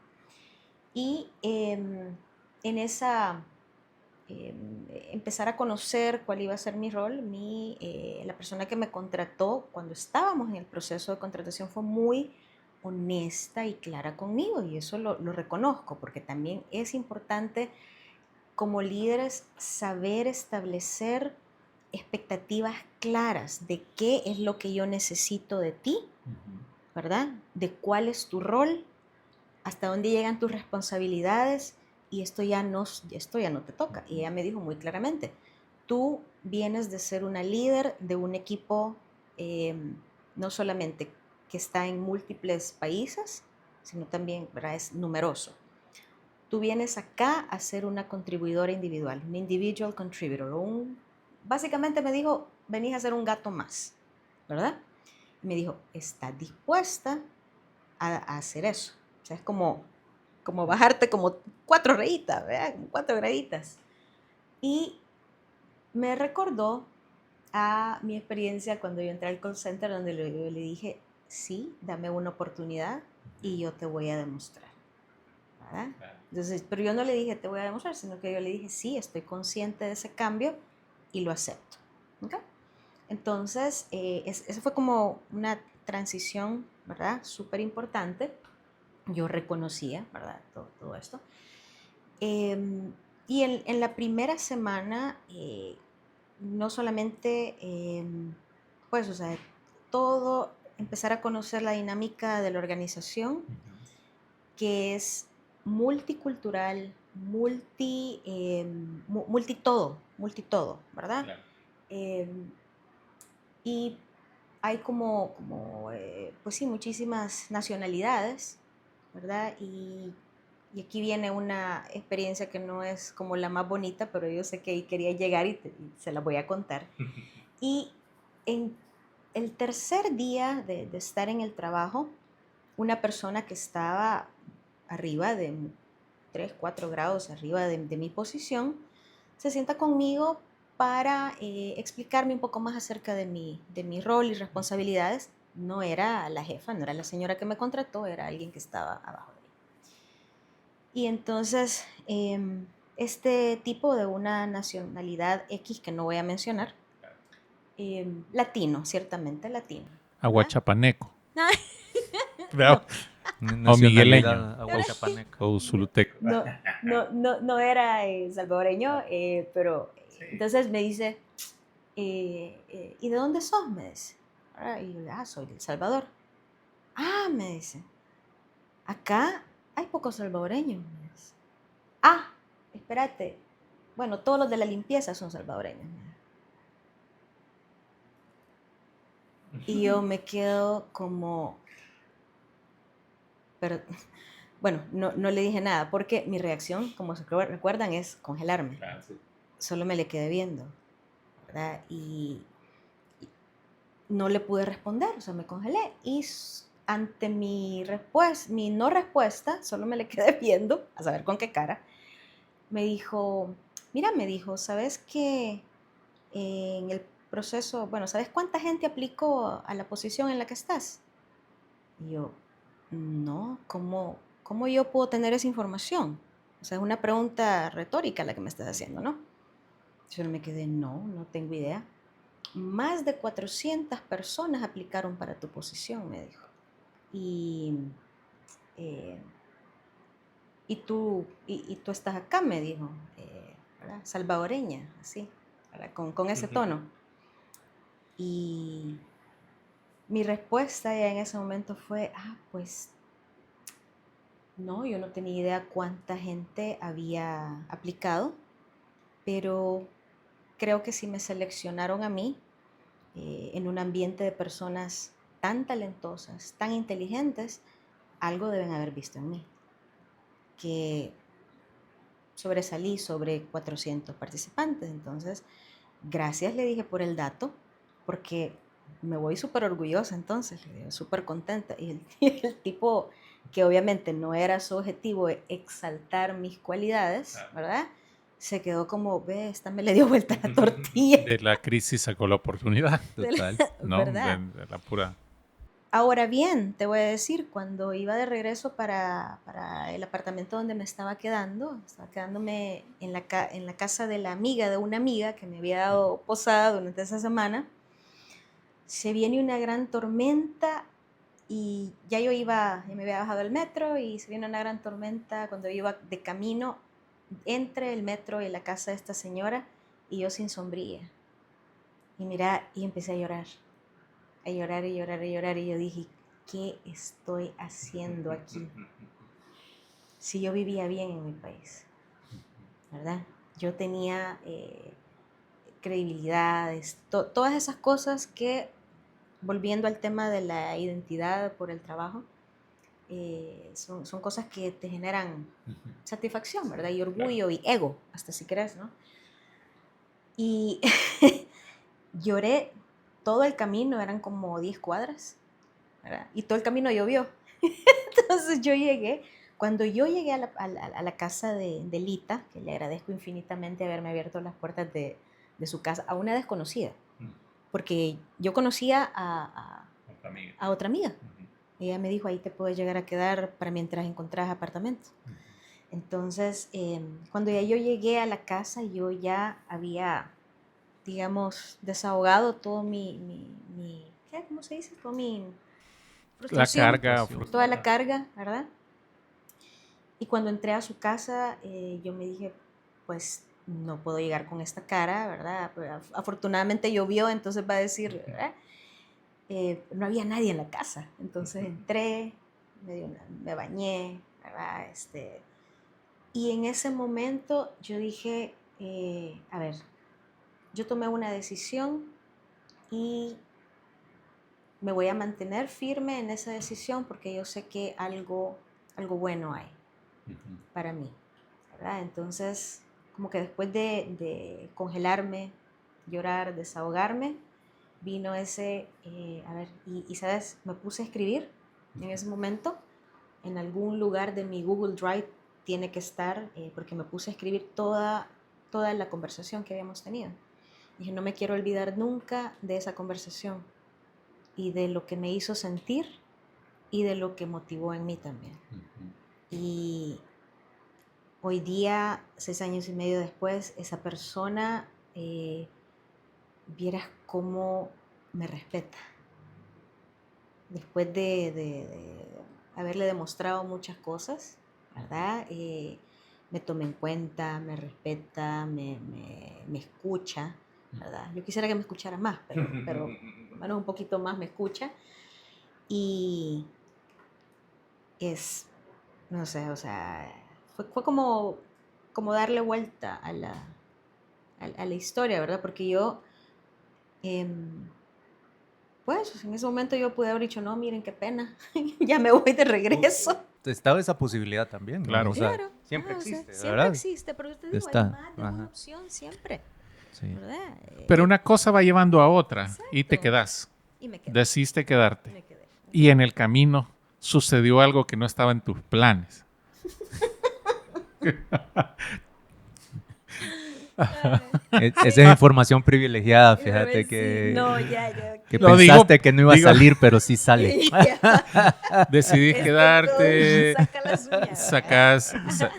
Y en esa empezar a conocer cuál iba a ser mi rol. La persona que me contrató cuando estábamos en el proceso de contratación fue muy honesta y clara conmigo y eso lo reconozco porque también es importante como líderes saber establecer expectativas claras de qué es lo que yo necesito de ti, ¿verdad? De cuál es tu rol, hasta dónde llegan tus responsabilidades y esto ya no te toca. Y ella me dijo muy claramente, tú vienes de ser una líder de un equipo eh, no solamente que está en múltiples países, sino también, ¿verdad? Es numeroso. Tú vienes acá a ser una contribuidora individual, un individual contributor. Básicamente me dijo, venís a ser un gato más, ¿verdad? Y me dijo, ¿estás dispuesta a hacer eso? O sea, es como bajarte como 4 rayitas, ¿verdad? 4 graditas. Y me recordó a mi experiencia cuando yo entré al call center donde yo le dije, sí, dame una oportunidad y yo te voy a demostrar, ¿verdad? Entonces, pero yo no le dije te voy a demostrar, sino que yo le dije, sí, estoy consciente de ese cambio y lo acepto. ¿Okay? Entonces, esa fue como una transición, ¿verdad? Súper importante. Yo reconocía, ¿verdad? Todo esto. Y en la primera semana, no solamente, pues, o sea, todo, empezar a conocer la dinámica de la organización, que es multicultural, multi todo, ¿verdad? Claro. Y hay pues sí, muchísimas nacionalidades, ¿verdad? Y aquí viene una experiencia que no es como la más bonita, pero yo sé que ahí quería llegar y se la voy a contar. Y en el tercer día de estar en el trabajo, una persona que estaba arriba de 3, 4 grados arriba de mi posición, se sienta conmigo para explicarme un poco más acerca de mi rol y responsabilidades. No era la jefa, no era la señora que me contrató, era alguien que estaba abajo de mí. Y entonces, este tipo de una nacionalidad X que no voy a mencionar, latino, ciertamente latino. Aguachapaneco. No, O migueleño. Nacionalidad aguachapaneca. O zuluteco. no era salvadoreño, pero Sí. entonces me dice, ¿y de dónde sos? Me dice. Y yo, soy de El Salvador. Me dice, acá hay pocos salvadoreños. Me dice. Espérate. Bueno, todos los de la limpieza son salvadoreños. Y yo me quedo como, pero bueno, no le dije nada, porque mi reacción, como se recuerdan, es congelarme. Claro, sí. Solo me le quedé viendo, ¿verdad? Y no le pude responder, o sea, me congelé. Y ante mi no respuesta, solo me le quedé viendo, a saber con qué cara, me dijo, ¿sabes qué? En el proceso, bueno, ¿sabes cuánta gente aplicó a la posición en la que estás? Y yo, no, ¿cómo yo puedo tener esa información? O sea, es una pregunta retórica la que me estás haciendo, ¿no? Yo me quedé, no tengo idea. Más de 400 personas aplicaron para tu posición, me dijo. Eh, y tú estás acá, me dijo, ¿verdad? Salvadoreña, así, ¿verdad? Con ese tono. Y mi respuesta ya en ese momento fue, pues no, yo no tenía idea cuánta gente había aplicado, pero creo que si me seleccionaron a mí en un ambiente de personas tan talentosas, tan inteligentes, algo deben haber visto en mí, que sobresalí sobre 400 participantes. Entonces, gracias, le dije, por el dato, porque me voy súper orgullosa entonces, súper contenta. Y el tipo, que obviamente no era su objetivo exaltar mis cualidades, ¿verdad? Se quedó como, esta me le dio vuelta la tortilla. De la crisis sacó la oportunidad. Total. ¿No? ¿Verdad? De la pura. Ahora bien, te voy a decir, cuando iba de regreso para el apartamento donde me estaba quedándome en la casa de la amiga de una amiga que me había dado posada durante esa semana, se viene una gran tormenta y ya me había bajado del metro y se viene una gran tormenta cuando yo iba de camino entre el metro y la casa de esta señora y yo sin sombrilla. Y mira, y empecé a llorar. Y yo dije, ¿qué estoy haciendo aquí? Si yo vivía bien en mi país, ¿verdad? Yo tenía credibilidades, todas esas cosas que, volviendo al tema de la identidad por el trabajo, son cosas que te generan satisfacción, ¿verdad? Y orgullo y ego, hasta si querés, ¿no? Y lloré todo el camino, eran como 10 cuadras, ¿verdad? Y todo el camino llovió. Entonces cuando yo llegué a la casa de Lita, que le agradezco infinitamente haberme abierto las puertas de su casa, a una desconocida, porque yo conocía a otra amiga. Ella me dijo, ahí te puedes llegar a quedar para mientras encontrás apartamento. Entonces, cuando ya yo llegué a la casa, yo ya había, digamos, desahogado todo ¿cómo se dice? Toda mi frustración. La carga. Toda la carga, ¿verdad? Y cuando entré a su casa, yo me dije, pues no puedo llegar con esta cara, ¿verdad? Pero afortunadamente llovió, entonces va a decir, ¿verdad? No había nadie en la casa. Entonces entré, me bañé, ¿verdad? Y en ese momento yo dije, a ver, yo tomé una decisión y me voy a mantener firme en esa decisión porque yo sé que algo bueno hay para mí, ¿verdad? Entonces, como que después de congelarme, llorar, desahogarme, vino a ver, ¿sabes? Me puse a escribir en ese momento. En algún lugar de mi Google Drive tiene que estar, porque me puse a escribir toda la conversación que habíamos tenido. Dije, no me quiero olvidar nunca de esa conversación y de lo que me hizo sentir y de lo que motivó en mí también. Y hoy día, 6 años y medio después, esa persona, vieras cómo me respeta. Después de haberle demostrado muchas cosas, ¿verdad? Me toma en cuenta, me respeta, me escucha, ¿verdad? Yo quisiera que me escuchara más, pero bueno, un poquito más me escucha. Y no sé, o sea, fue como darle vuelta a la historia, ¿verdad? Porque yo, pues en ese momento yo pude haber dicho, no, miren qué pena, ya me voy de regreso. Estaba esa posibilidad también, ¿no? Claro. O sea, Claro, siempre claro, o sea, existe, siempre ¿verdad? existe, pero yo te digo, Está, hay más de una ajá. opción siempre, Sí. ¿verdad? Pero una cosa va llevando a otra y te Exacto. quedas. Y me quedé, Decidiste quedarte. me quedé. Y en el camino sucedió algo que no estaba en tus planes. Esa es información privilegiada, fíjate Sí, que, no, ya. que No, pensaste que no iba a digo- salir, pero sí sale. Decidí quedarte. Saca las uñas.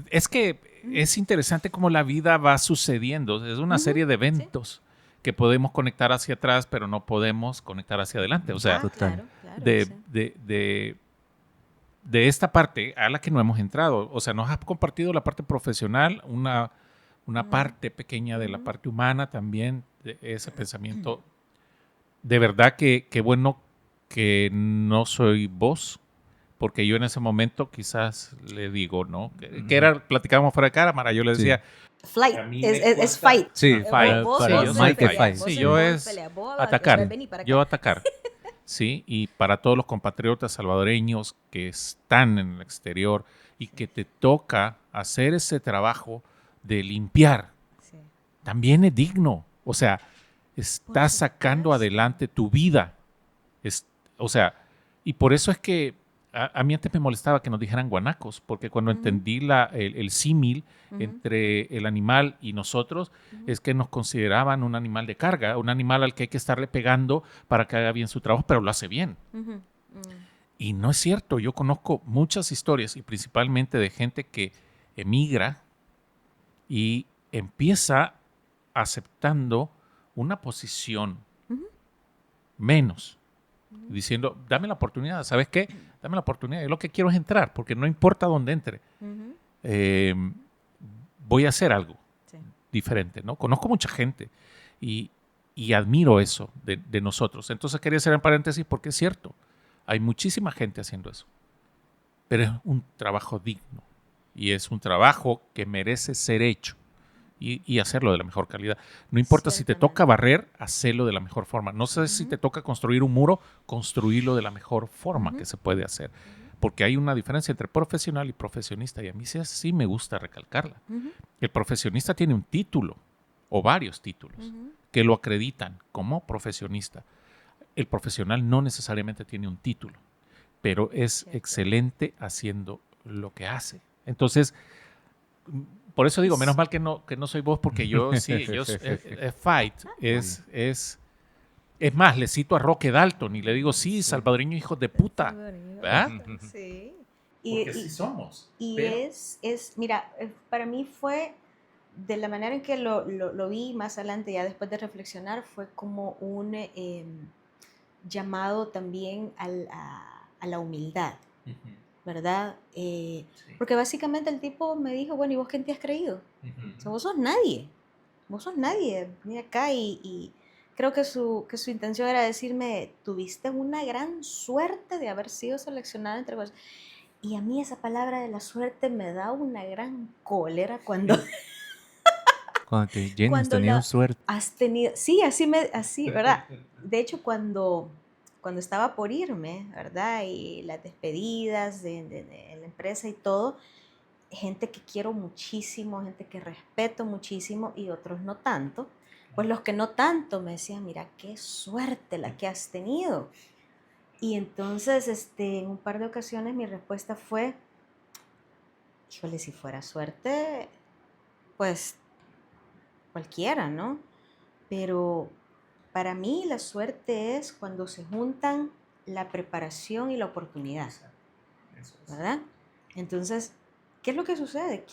Es que es interesante cómo la vida va sucediendo. Es una serie de eventos que podemos conectar hacia atrás, pero no podemos conectar hacia adelante. O sea, Total. Claro, de, sí. de esta parte a la que no hemos entrado. O sea, nos has compartido la parte profesional, una parte pequeña de la parte humana también, de ese pensamiento. De verdad que bueno que no soy vos, porque yo en ese momento quizás le digo, ¿no? Que era, platicábamos fuera de cámara, yo le decía, Flight, a mí es me es cuesta- fight. Sí, Fight, para yo sos soy Mike fight. fight. vos Sí, sos yo vos es pelea, vos atacar. vení para acá. Yo atacar. Sí, y para todos los compatriotas salvadoreños que están en el exterior y que te toca hacer ese trabajo de limpiar, Sí. también es digno. O sea, estás sacando supuesto. adelante tu vida. O sea, y por eso es que a mí antes me molestaba que nos dijeran guanacos, porque cuando entendí el símil entre el animal y nosotros, es que nos consideraban un animal de carga, un animal al que hay que estarle pegando para que haga bien su trabajo, pero lo hace bien. Y no es cierto, yo conozco muchas historias, y principalmente de gente que emigra y empieza aceptando una posición menos, diciendo, dame la oportunidad, ¿sabes qué? Dame la oportunidad, yo lo que quiero es entrar, porque no importa dónde entre, voy a hacer algo diferente, ¿no? Conozco mucha gente y admiro eso de nosotros. Entonces quería hacer en paréntesis porque es cierto, hay muchísima gente haciendo eso, pero es un trabajo digno y es un trabajo que merece ser hecho. Y hacerlo de la mejor calidad. No importa si te toca barrer, hacerlo de la mejor forma. No sé si te toca construir un muro, construirlo de la mejor forma que se puede hacer. Porque hay una diferencia entre profesional y profesionista, y a mí sí me gusta recalcarla. El profesionista tiene un título o varios títulos que lo acreditan como profesionista. El profesional no necesariamente tiene un título, pero es excelente haciendo lo que hace. Entonces, por eso digo, menos mal que no soy vos, porque yo sí, fight, es más, le cito a Roque Dalton y le digo, sí, salvadoreño hijos de puta, ¿verdad? Sí. Porque sí somos. Y pero- mira, para mí fue, de la manera en que lo vi más adelante, ya después de reflexionar, fue como un llamado también a la humildad, ¿verdad? Porque básicamente el tipo me dijo, bueno, ¿y vos quién te has creído? O sea, vos sos nadie, vení acá y creo que su intención era decirme, tuviste una gran suerte de haber sido seleccionada entre vos. Y a mí esa palabra de la suerte me da una gran cólera cuando, Cuando te, Jenny, has cuando tenido la suerte. has tenido. Sí, así, ¿verdad? De hecho, cuando estaba por irme, ¿verdad? Y las despedidas de la empresa y todo, gente que quiero muchísimo, gente que respeto muchísimo y otros no tanto. Pues los que no tanto me decían, mira, qué suerte la que has tenido. Y entonces, en un par de ocasiones mi respuesta fue, híjole, si fuera suerte, pues cualquiera, ¿no? Pero para mí la suerte es cuando se juntan la preparación y la oportunidad, Eso es. ¿verdad? Entonces, ¿qué es lo que sucede?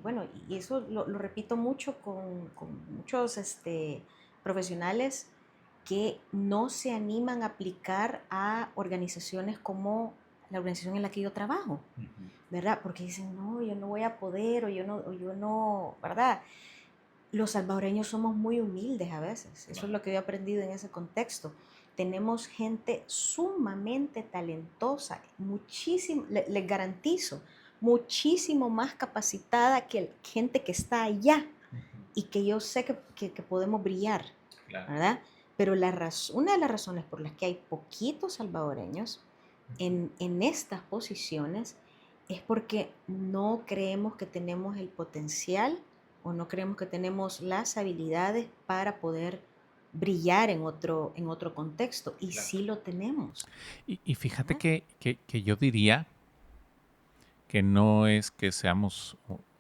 Bueno, y eso lo repito mucho con muchos profesionales que no se animan a aplicar a organizaciones como la organización en la que yo trabajo, ¿verdad? Porque dicen, no, yo no voy a poder, o yo no, ¿verdad? Los salvadoreños somos muy humildes a veces, eso es lo que yo he aprendido en ese contexto. Tenemos gente sumamente talentosa, muchísimo, les garantizo, muchísimo más capacitada que gente que está allá y que yo sé que podemos brillar, Claro. ¿verdad? Pero una de las razones por las que hay poquitos salvadoreños en estas posiciones es porque no creemos que tenemos el potencial o no creemos que tenemos las habilidades para poder brillar en otro contexto. Y Claro. sí lo tenemos. Y fíjate Ajá. que yo diría que no es que seamos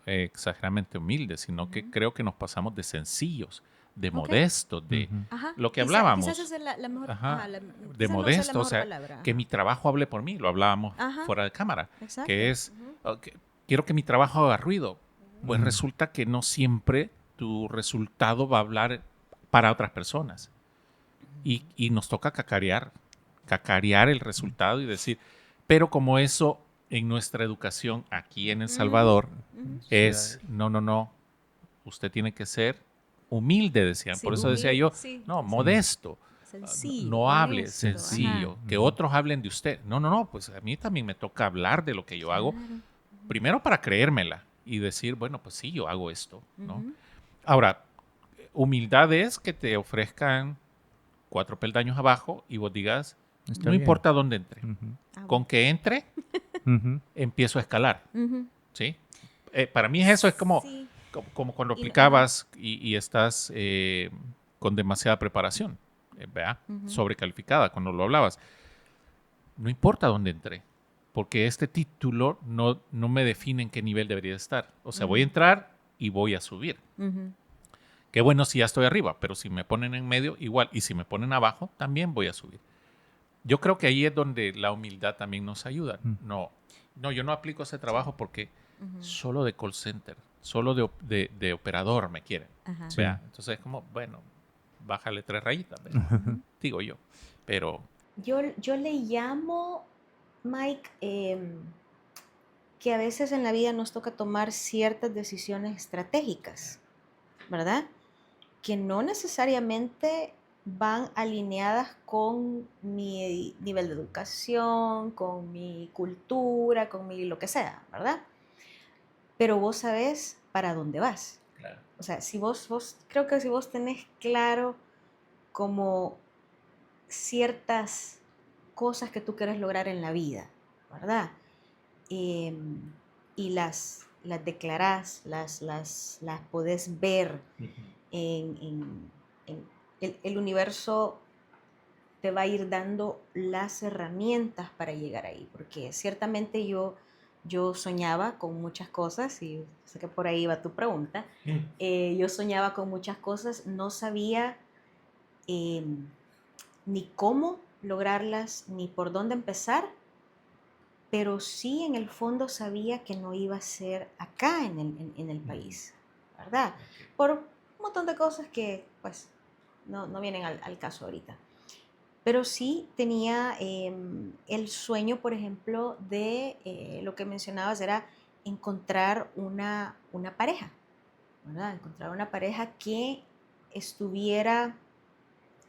exageradamente humildes, sino que Ujú. creo que nos pasamos de sencillos, de Ok. modestos, de Ujú. Ajá. lo que Quizás hablábamos. esa es la mejor, Ajá, de quizás no sea la modesto, o mejor sea, palabra. que Ajá. mi trabajo hable por mí, lo hablábamos Ajá. fuera de cámara, que Exacto. es, Ujú. quiero que mi trabajo haga ruido. Pues Ujú. resulta que no siempre tu resultado va a hablar para otras personas. Y nos toca cacarear el resultado y decir, pero como eso en nuestra educación aquí en El Ujú. Salvador Ujú. es, no, usted tiene que ser humilde, decían. Por Sí, eso decía yo, sí, no, sí, sí. Sí. modesto. Sencillo, No hable, honesto. Ajá. sencillo, que Ujú. otros hablen de usted. No, pues a mí también me toca hablar de lo que yo hago, Claro. primero para creérmela y decir, bueno, pues sí, yo hago esto, ¿no? Ujú. Ahora, humildad es que te ofrezcan 4 peldaños abajo y vos digas, Está no bien. importa dónde entre, Ujú. Ah, con bueno. que entre, Ujú. empiezo a escalar, Ujú. ¿sí? Para mí eso es como, Sí. como cuando Ajá. aplicabas y estás con demasiada preparación, ¿verdad? Ujú. Sobrecalificada, cuando lo hablabas. No importa dónde entré, porque este título no me define en qué nivel debería estar. O sea, voy a Ujú. entrar y voy a subir. Ujú. Qué bueno si ya estoy arriba, pero si me ponen en medio, igual. Y si me ponen abajo, también voy a subir. Yo creo que ahí es donde la humildad también nos ayuda. Mm. No, yo no aplico ese Sí. trabajo porque Ujú. solo de call center, solo de operador me quieren. Ajá. Sí. Vea, entonces es como, bueno, bájale 3 rayitas, vea, Ujú. digo yo. Pero, Yo le llamo, Mike, que a veces en la vida nos toca tomar ciertas decisiones estratégicas, ¿verdad? Que no necesariamente van alineadas con mi nivel de educación, con mi cultura, con mi lo que sea, ¿verdad? Pero vos sabés para dónde vas. claro. O sea, creo que si vos tenés claro como ciertas cosas que tú quieres lograr en la vida, ¿verdad? Y las declarás, las podés ver en el universo te va a ir dando las herramientas para llegar ahí, porque ciertamente yo soñaba con muchas cosas, y sé que por ahí va tu pregunta, yo soñaba con muchas cosas, no sabía eh, ni cómo lograrlas, ni por dónde empezar, pero sí en el fondo sabía que no iba a ser acá en el país, ¿verdad? Por un montón de cosas que pues no vienen al caso ahorita. Pero sí tenía el sueño, por ejemplo, de lo que mencionabas era encontrar una pareja, ¿verdad? Encontrar una pareja que estuviera,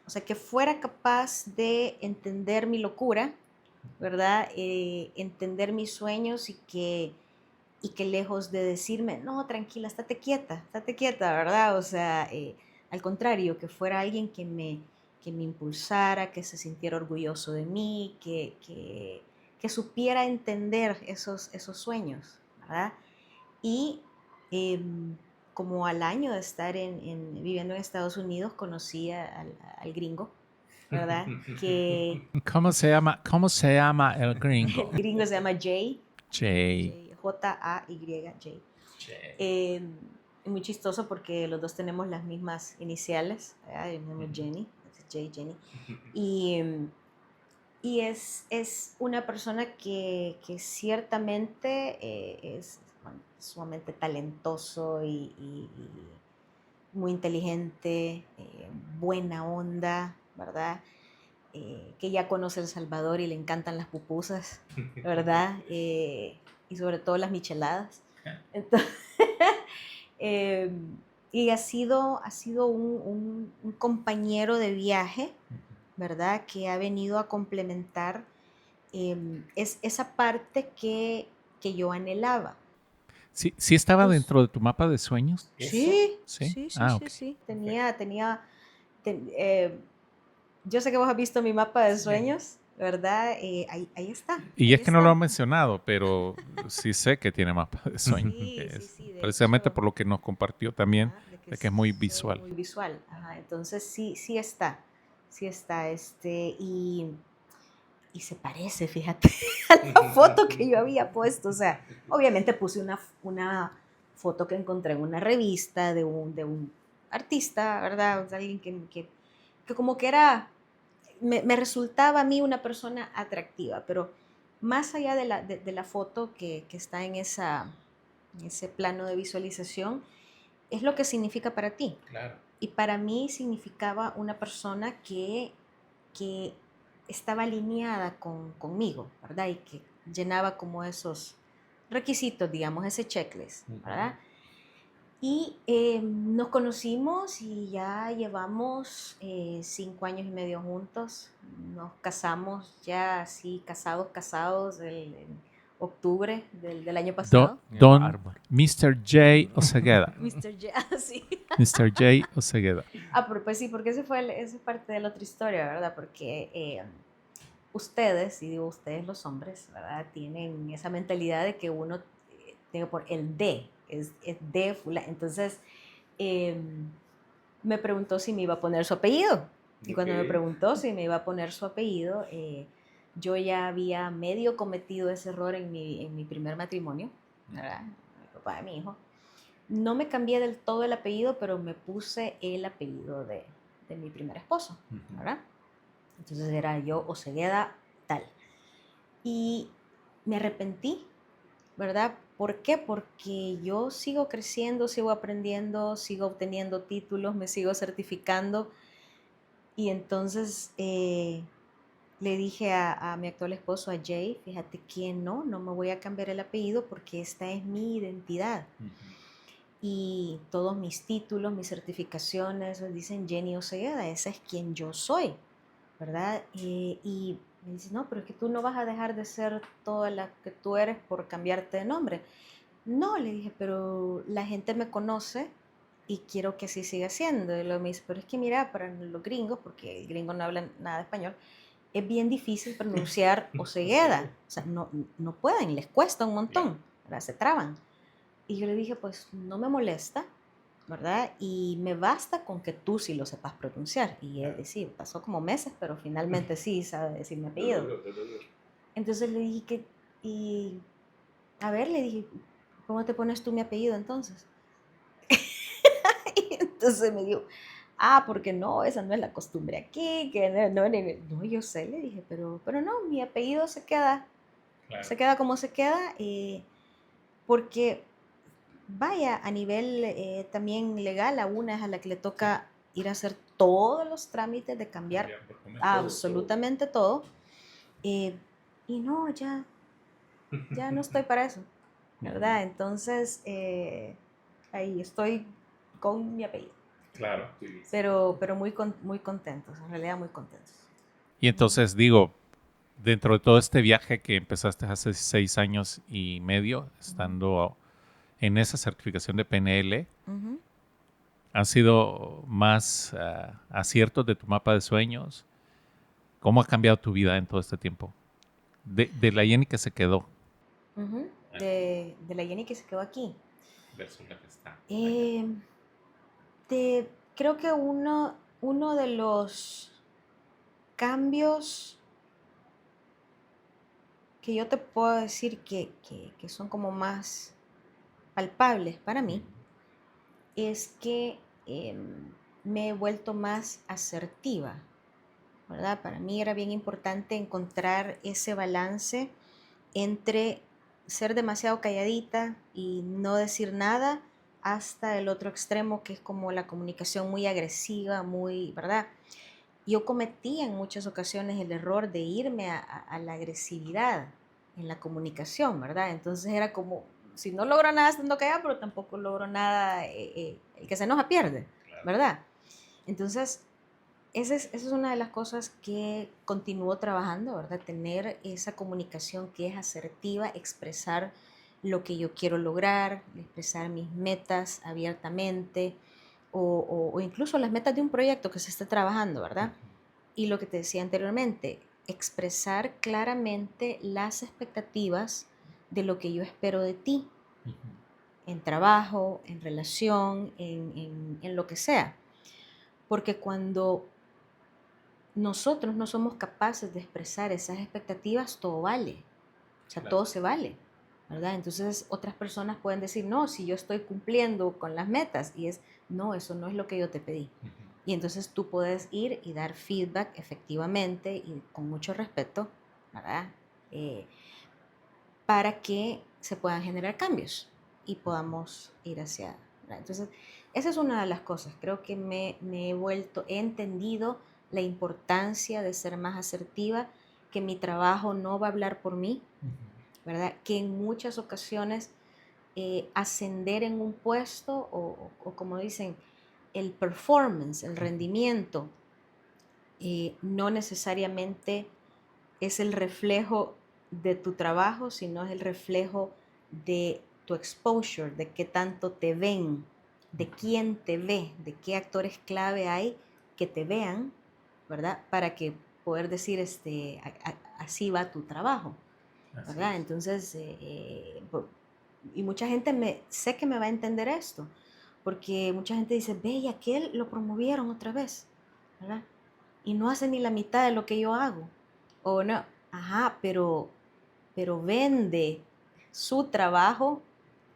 o sea, que fuera capaz de entender mi locura, ¿verdad? Entender mis sueños y que lejos de decirme, no, tranquila, estate quieta, ¿verdad? O sea, al contrario, que fuera alguien que me impulsara, que se sintiera orgulloso de mí, que supiera entender esos sueños, ¿verdad? Y como al año de estar viviendo en Estados Unidos, conocí al gringo, ¿verdad? Que ¿Cómo se llama el el gringo? gringo se llama Jay, Jay. J-A-Y, Jay. Muy chistoso porque los dos tenemos las mismas iniciales, ¿verdad? Yo me llamo Jenny, Jay, Jenny. Y es una persona que ciertamente es bueno, sumamente talentoso y muy inteligente, buena onda, ¿verdad? Que ya conoce El Salvador y le encantan las pupusas, ¿verdad? Y sobre todo las micheladas. Entonces, eh, y ha sido un compañero de viaje, ¿verdad? Que ha venido a complementar esa parte que yo anhelaba. Sí, sí estaba Pues, dentro de tu mapa de sueños. sí, Sí. sí, sí, Ah, sí, ok. sí. Yo sé que vos has visto mi mapa de sueños, ¿verdad? Ahí está, Y es ahí que no lo ha está. mencionado, pero sí sé que tiene mapa de sueños. Sí, sí, Es sí, de precisamente hecho, por lo que nos compartió también, ajá, de que de que es muy soy visual. muy visual. Ajá, entonces sí está, y se parece, fíjate, a la foto que yo había puesto. O sea, obviamente puse una foto que encontré en una revista de un artista, ¿verdad? O sea, alguien que como que me resultaba a mí una persona atractiva, pero más allá de la foto que está en ese plano de visualización, es lo que significa para ti. Claro. Y para mí significaba una persona que estaba alineada conmigo, ¿verdad? Y que llenaba como esos requisitos, digamos, ese checklist, ¿verdad? Y nos conocimos y ya llevamos 5 años y medio juntos. Nos casamos ya así, casados en octubre del año pasado. Don Mr. J. Osegueda. Mr. J, sí. Mr. J. Osegueda. Ah, pero pues sí, porque esa es parte de la otra historia, ¿verdad? Porque ustedes, y digo ustedes los hombres, ¿verdad? Tienen esa mentalidad de que uno tiene por el D, es de fulano. Entonces, eh, me preguntó si me iba a poner su apellido. Y cuando me preguntó si me iba a poner su apellido, yo ya había medio cometido ese error en mi primer matrimonio, ¿verdad? Mi papá de mi hijo. No me cambié del todo el apellido, pero me puse el apellido de mi primer esposo, ¿verdad? Entonces era yo Osegueda tal. Y me arrepentí, ¿verdad? ¿Por qué? Porque yo sigo creciendo, sigo aprendiendo, sigo obteniendo títulos, me sigo certificando. Y entonces le dije a mi actual esposo, a Jay, fíjate que no me voy a cambiar el apellido porque esta es mi identidad. Y todos mis títulos, mis certificaciones, dicen Jenny Osegueda, esa es quien yo soy, ¿verdad? Y me dice, no, pero es que tú no vas a dejar de ser toda la que tú eres por cambiarte de nombre. No, le dije, pero la gente me conoce y quiero que así siga siendo. Y luego me dice, pero es que mira, para los gringos, porque el gringo no habla nada de español, es bien difícil pronunciar Osegueda. O sea, no pueden, les cuesta un montón, ¿verdad? Se traban. Y yo le dije, pues no me molesta, ¿verdad? Y me basta con que tú sí lo sepas pronunciar. Y él sí, pasó como meses, pero finalmente sí sabe decir mi apellido. Entonces le dije que, y a ver, le dije, ¿cómo te pones tú mi apellido entonces? Y entonces me dijo, porque no, esa no es la costumbre aquí, que no, yo sé, le dije, pero no, mi apellido se queda como se queda, porque vaya, a nivel también legal, a una es a la que le toca ir a hacer todos los trámites de cambiar absolutamente todo. Y no, ya no estoy para eso, ¿verdad? Entonces, ahí estoy con mi apellido. Claro. Pero muy contentos, en realidad muy contentos. Y entonces digo, dentro de todo este viaje que empezaste hace 6 años y medio, estando en esa certificación de PNL, Ujú. ¿han sido más aciertos de tu mapa de sueños? ¿Cómo ha cambiado tu vida en todo este tiempo? De la Jenny que se quedó. Ujú. De la Jenny que se quedó aquí. Versus la que está. Eh, creo que uno de los cambios que yo te puedo decir que son como más palpables para mí es que me he vuelto más asertiva, ¿verdad? Para mí era bien importante encontrar ese balance entre ser demasiado calladita y no decir nada hasta el otro extremo que es como la comunicación muy agresiva, muy, ¿verdad? Yo cometí en muchas ocasiones el error de irme a la agresividad en la comunicación, ¿verdad? Entonces era como, si no logro nada estando callada, pero tampoco logro nada, el que se enoja pierde, ¿verdad? Entonces, esa es una de las cosas que continúo trabajando, ¿verdad? Tener esa comunicación que es asertiva, expresar lo que yo quiero lograr, expresar mis metas abiertamente o incluso las metas de un proyecto que se está trabajando, ¿verdad? Y lo que te decía anteriormente, expresar claramente las expectativas de lo que yo espero de ti en trabajo, en relación, en lo que sea. Porque cuando nosotros no somos capaces de expresar esas expectativas, todo vale. O sea, Claro. todo se vale, ¿verdad? Entonces otras personas pueden decir, no, si yo estoy cumpliendo con las metas, y es, no, eso no es lo que yo te pedí. Y entonces tú puedes ir y dar feedback efectivamente y con mucho respeto, ¿verdad? Para que se puedan generar cambios y podamos ir hacia, ¿verdad? Entonces, esa es una de las cosas. Creo que he entendido la importancia de ser más asertiva, que mi trabajo no va a hablar por mí, ¿verdad? Que en muchas ocasiones ascender en un puesto o como dicen, el performance, el rendimiento, no necesariamente es el reflejo de tu trabajo, sino es el reflejo de tu exposure, de qué tanto te ven, de quién te ve, de qué actores clave hay que te vean, ¿verdad? Para que poder decir, así va tu trabajo, ¿verdad? Entonces, y mucha gente sé que me va a entender esto, porque mucha gente dice, ve, y aquel lo promovieron otra vez, ¿verdad? Y no hace ni la mitad de lo que yo hago. O no, ajá, pero vende su trabajo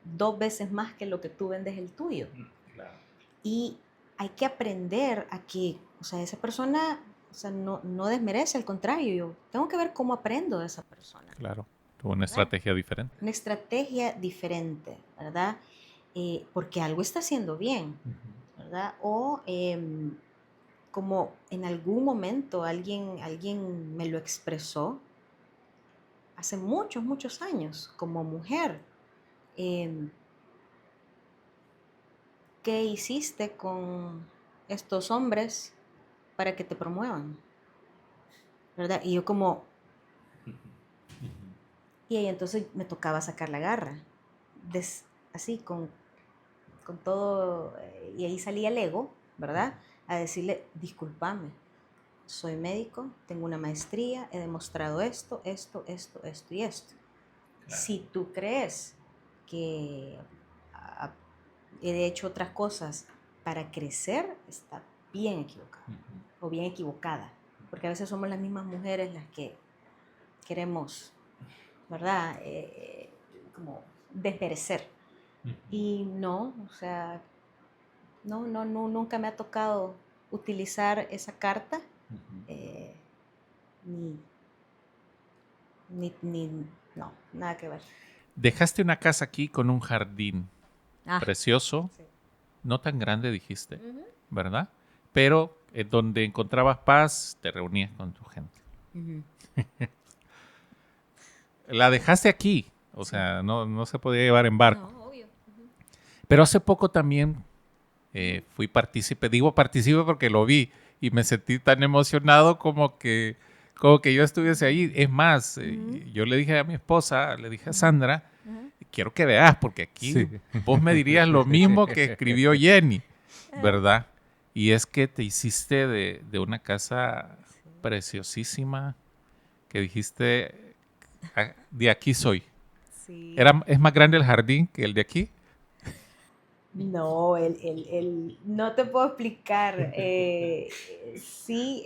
2 veces más que lo que tú vendes el tuyo. Claro. Y hay que aprender a que, o sea, esa persona, o sea, no desmerece, al contrario, yo tengo que ver cómo aprendo de esa persona. Claro. Tuvo una ¿Verdad? estrategia diferente. Una estrategia diferente, ¿verdad? Porque algo está haciendo bien, ¿verdad? O como en algún momento alguien me lo expresó, hace muchos, muchos años, como mujer. ¿Qué hiciste con estos hombres para que te promuevan? ¿Verdad? Y yo como, y ahí entonces me tocaba sacar la garra, así con todo, y ahí salía el ego, ¿verdad? A decirle, discúlpame, soy médico, tengo una maestría, he demostrado esto, esto, esto, esto y esto. Claro. Si tú crees que he hecho otras cosas para crecer, está bien equivocado o bien equivocada, porque a veces somos las mismas mujeres las que queremos, ¿verdad? Como desmerecer. Y no, o sea, no, nunca me ha tocado utilizar esa carta, no, nada que ver. Dejaste una casa aquí con un jardín Ah, precioso, sí. no tan grande dijiste, ¿verdad? Pero donde encontrabas paz, te reunías con tu gente. La dejaste aquí, o sea, no se podía llevar en barco. No, obvio. Pero hace poco también fui partícipe, digo partícipe porque lo vi y me sentí tan emocionado como que como que yo estuviese ahí. Es más, Ujú. yo le dije a mi esposa, le dije a Sandra, Ujú. quiero que veas, porque aquí Sí. vos me dirías lo mismo que escribió Jenny, Ah, ¿verdad? Y es que te hiciste de una casa sí. preciosísima, que dijiste, "Ah, de aquí soy". Sí. ¿Es más grande el jardín que el de aquí? No, no te puedo explicar. Sí,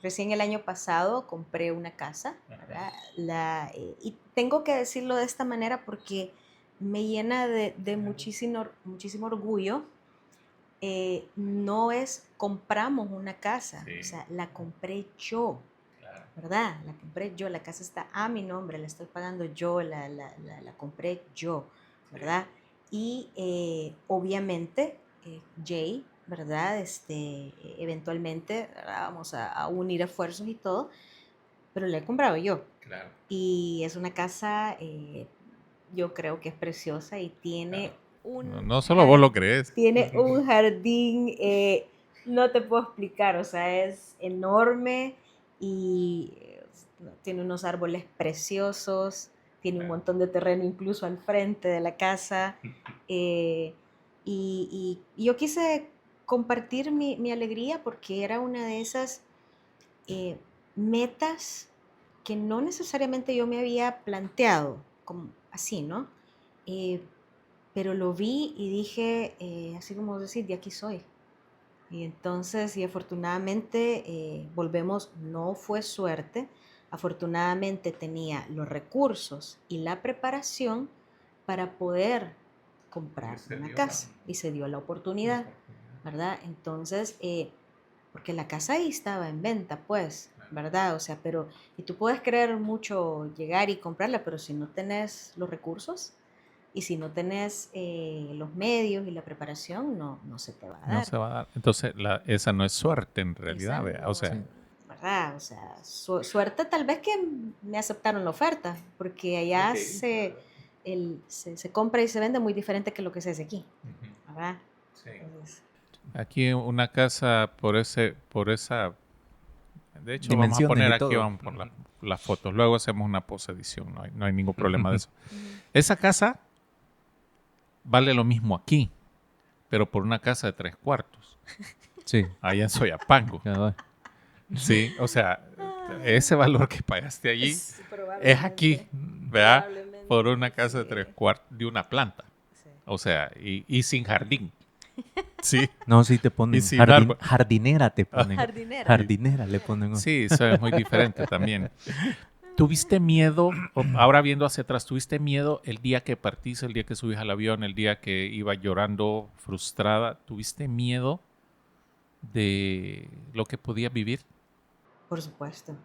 recién el año pasado compré una casa, ¿verdad? Y tengo que decirlo de esta manera porque me llena de muchísimo orgullo. No es compramos una casa, o Sí, sea, la compré yo, claro. ¿verdad? La compré yo, la casa está a mi nombre, la estoy pagando yo, la compré yo, ¿verdad? Y obviamente Jay, ¿verdad? Eventualmente ¿verdad? Vamos a unir esfuerzos y todo, pero la he comprado yo. Claro, Y es una casa, yo creo que es preciosa y claro. tiene No, un no solo vos lo jardín, crees. tiene un jardín, no te puedo explicar, o sea, es enorme y tiene unos árboles preciosos, tiene un Claro. montón de terreno incluso al frente de la casa. eh, y yo quise compartir mi alegría porque era una de esas eh, metas que no necesariamente yo me había planteado, como así, ¿no? Eh, pero lo vi y dije, así como decir, de aquí soy. Y entonces, y afortunadamente, volvemos, no fue suerte, afortunadamente tenía los recursos y la preparación para poder comprar una casa y se dio la oportunidad, ¿verdad? Entonces, porque la casa ahí estaba en venta, pues, ¿verdad? O sea, pero, y tú puedes creer mucho llegar y comprarla, pero si no tenés los recursos y si no tenés los medios y la preparación, no se te va a No dar. se va a dar. Entonces, esa no es suerte en Esa realidad, ¿vea? O no, sea, Sí. ¿verdad? O sea, suerte tal vez que me aceptaron la oferta, porque allá ok, claro. se compra y se vende muy diferente que lo que se hace aquí, Ujú, ¿verdad? sí. Entonces, Aquí una casa por esa. De hecho, vamos a Dimensiones poner y aquí, todo. vamos por las fotos. Luego hacemos una posedición, no hay ningún problema de eso. ujú. Esa casa vale lo mismo aquí, pero por una casa de 3 cuartos, Sí. allá en Soyapango. Cabal. Sí, o sea, Ah, ese valor que pagaste allí es aquí, probablemente, ¿verdad? Por probablemente, una casa de tres sí, cuartos, de una planta. sí. O sea, y sin jardín. Sí, No, sí te y ponen sin árbol. jardinera te ponen. Jardinera. Jardinera le ponen. Sí, eso es muy diferente también. ¿Tuviste miedo, ahora viendo hacia atrás, tuviste miedo el día que partiste, el día que subís al avión, el día que iba llorando, frustrada? ¿Tuviste miedo de lo que podías vivir? Por supuesto.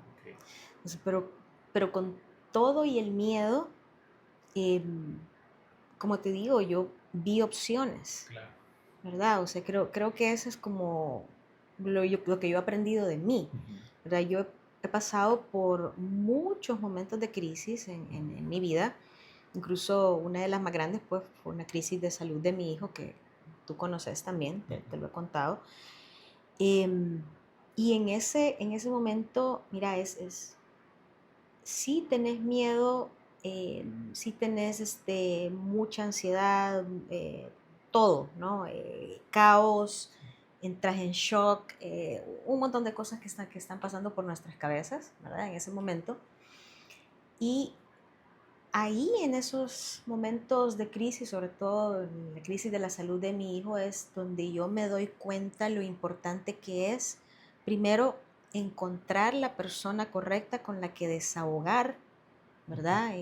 O sea, pero con todo y el miedo, como te digo, yo vi opciones, Claro. ¿verdad? O sea, creo que eso es como lo que yo he aprendido de mí, ¿verdad? Yo he pasado por muchos momentos de crisis en mi vida, incluso una de las más grandes pues, fue una crisis de salud de mi hijo que tú conoces también, te lo he contado. Em, y en ese momento, mira, sí tenés miedo, sí tenés mucha ansiedad, todo, ¿no? Caos, entras en shock, un montón de cosas que están pasando por nuestras cabezas, ¿verdad? En ese momento. Y ahí en esos momentos de crisis, sobre todo en la crisis de la salud de mi hijo, es donde yo me doy cuenta lo importante que es, primero, encontrar la persona correcta con la que desahogar, ¿verdad?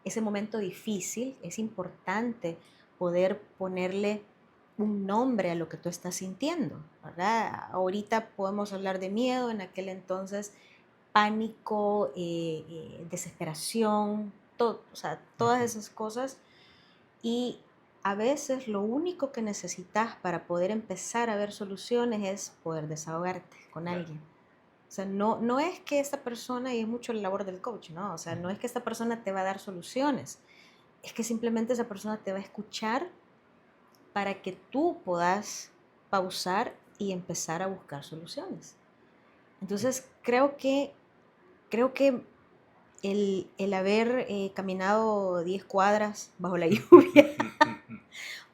Ese momento difícil, es importante poder ponerle un nombre a lo que tú estás sintiendo, ¿verdad? Ahorita podemos hablar de miedo, en aquel entonces pánico, desesperación, todo, o sea, todas esas cosas. Y a veces lo único que necesitas para poder empezar a ver soluciones es poder desahogarte con alguien. O sea, no es que esta persona, y es mucho la labor del coach, ¿no? O sea, no es que esta persona te va a dar soluciones, es que simplemente esa persona te va a escuchar para que tú puedas pausar y empezar a buscar soluciones. Entonces, creo que el haber caminado 10 cuadras bajo la lluvia,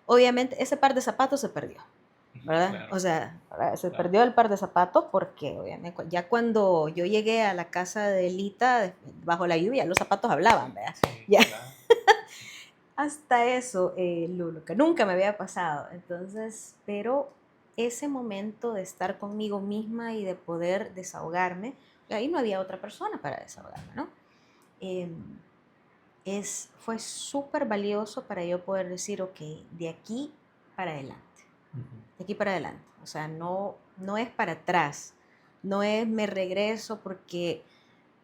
obviamente ese par de zapatos se perdió, ¿verdad? Claro, O sea, ¿verdad? Se claro. perdió el par de zapatos porque obviamente ya cuando yo llegué a la casa de Lita bajo la lluvia, los zapatos hablaban, ¿verdad? Sí, Ya, claro. hasta eso, lo que nunca me había pasado. Entonces, pero ese momento de estar conmigo misma y de poder desahogarme, ahí no había otra persona para desahogarme, ¿no? Eh, fue súper valioso para yo poder decir, ok, de aquí para adelante, de aquí para adelante. O sea, no es para atrás, no es me regreso porque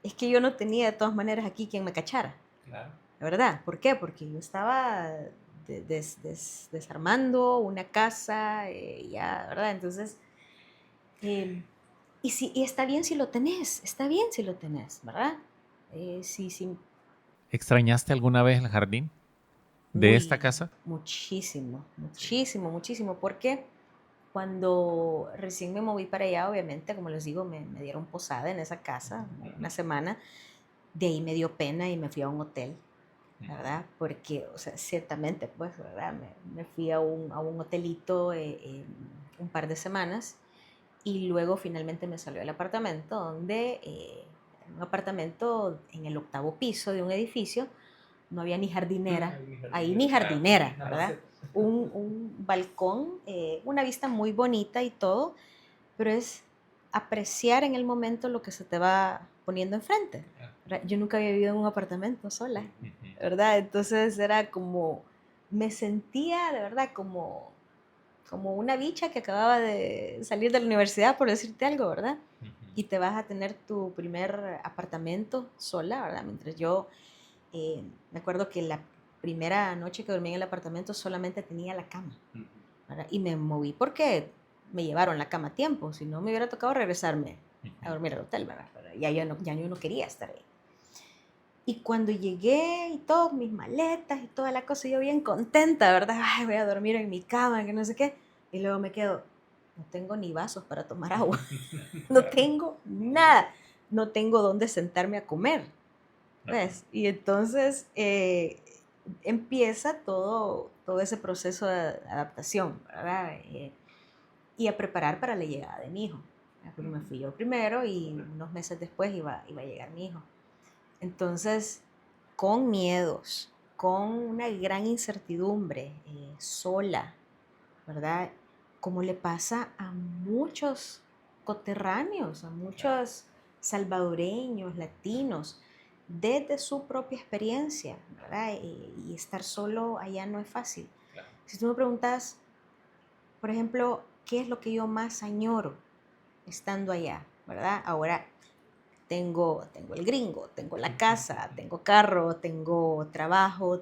es que yo no tenía de todas maneras aquí quien me cachara, Claro. la verdad. ¿Por qué? Porque yo estaba desarmando una casa, ya, ¿verdad? Entonces, eh, y está bien si lo tenés, está bien si lo tenés, ¿verdad? Sí, ¿Extrañaste alguna vez el jardín de esta uy, casa? muchísimo, Sí. muchísimo, muchísimo, porque cuando recién me moví para allá, obviamente, como les digo, me dieron posada en esa casa, una semana, de ahí me dio pena y me fui a un hotel, ¿verdad? Porque, o sea, ciertamente, pues, ¿verdad? Me fui a un hotelito un par de semanas y luego finalmente me salió el apartamento donde, un apartamento en el 8º piso de un edificio, no había ni jardinera, ahí ni Claro. jardinera, Una ¿verdad? maceta. Un balcón, una vista muy bonita y todo, pero es apreciar en el momento lo que se te va poniendo enfrente. ¿Verdad? Yo nunca había vivido en un apartamento sola, ¿verdad? Entonces era como, me sentía de verdad como una bicha que acababa de salir de la universidad, por decirte algo, ¿verdad? Y te vas a tener tu primer apartamento sola, ¿verdad? Mientras yo, me acuerdo que la primera noche que dormí en el apartamento solamente tenía la cama, ¿verdad? Y me moví porque me llevaron la cama a tiempo, si no me hubiera tocado regresarme a dormir al hotel, ¿verdad? Pero ya yo no quería estar ahí. Y cuando llegué y todas mis maletas y toda la cosa, yo bien contenta, ¿verdad? Ay, voy a dormir en mi cama, que no sé qué. Y luego me quedo, no tengo ni vasos para tomar agua, no tengo nada, no tengo dónde sentarme a comer, ¿ves? Y entonces empieza todo ese proceso de adaptación, ¿verdad? Y a preparar para la llegada de mi hijo. Porque me fui yo primero y unos meses después iba a llegar mi hijo. Entonces, con miedos, con una gran incertidumbre, sola, ¿verdad? Como le pasa a muchos coterráneos, a muchos salvadoreños, latinos, desde su propia experiencia, ¿verdad? Y estar solo allá no es fácil. Si tú me preguntas, por ejemplo, ¿qué es lo que yo más añoro estando allá, ¿verdad? Ahora tengo el gringo, tengo la casa, tengo carro, tengo trabajo,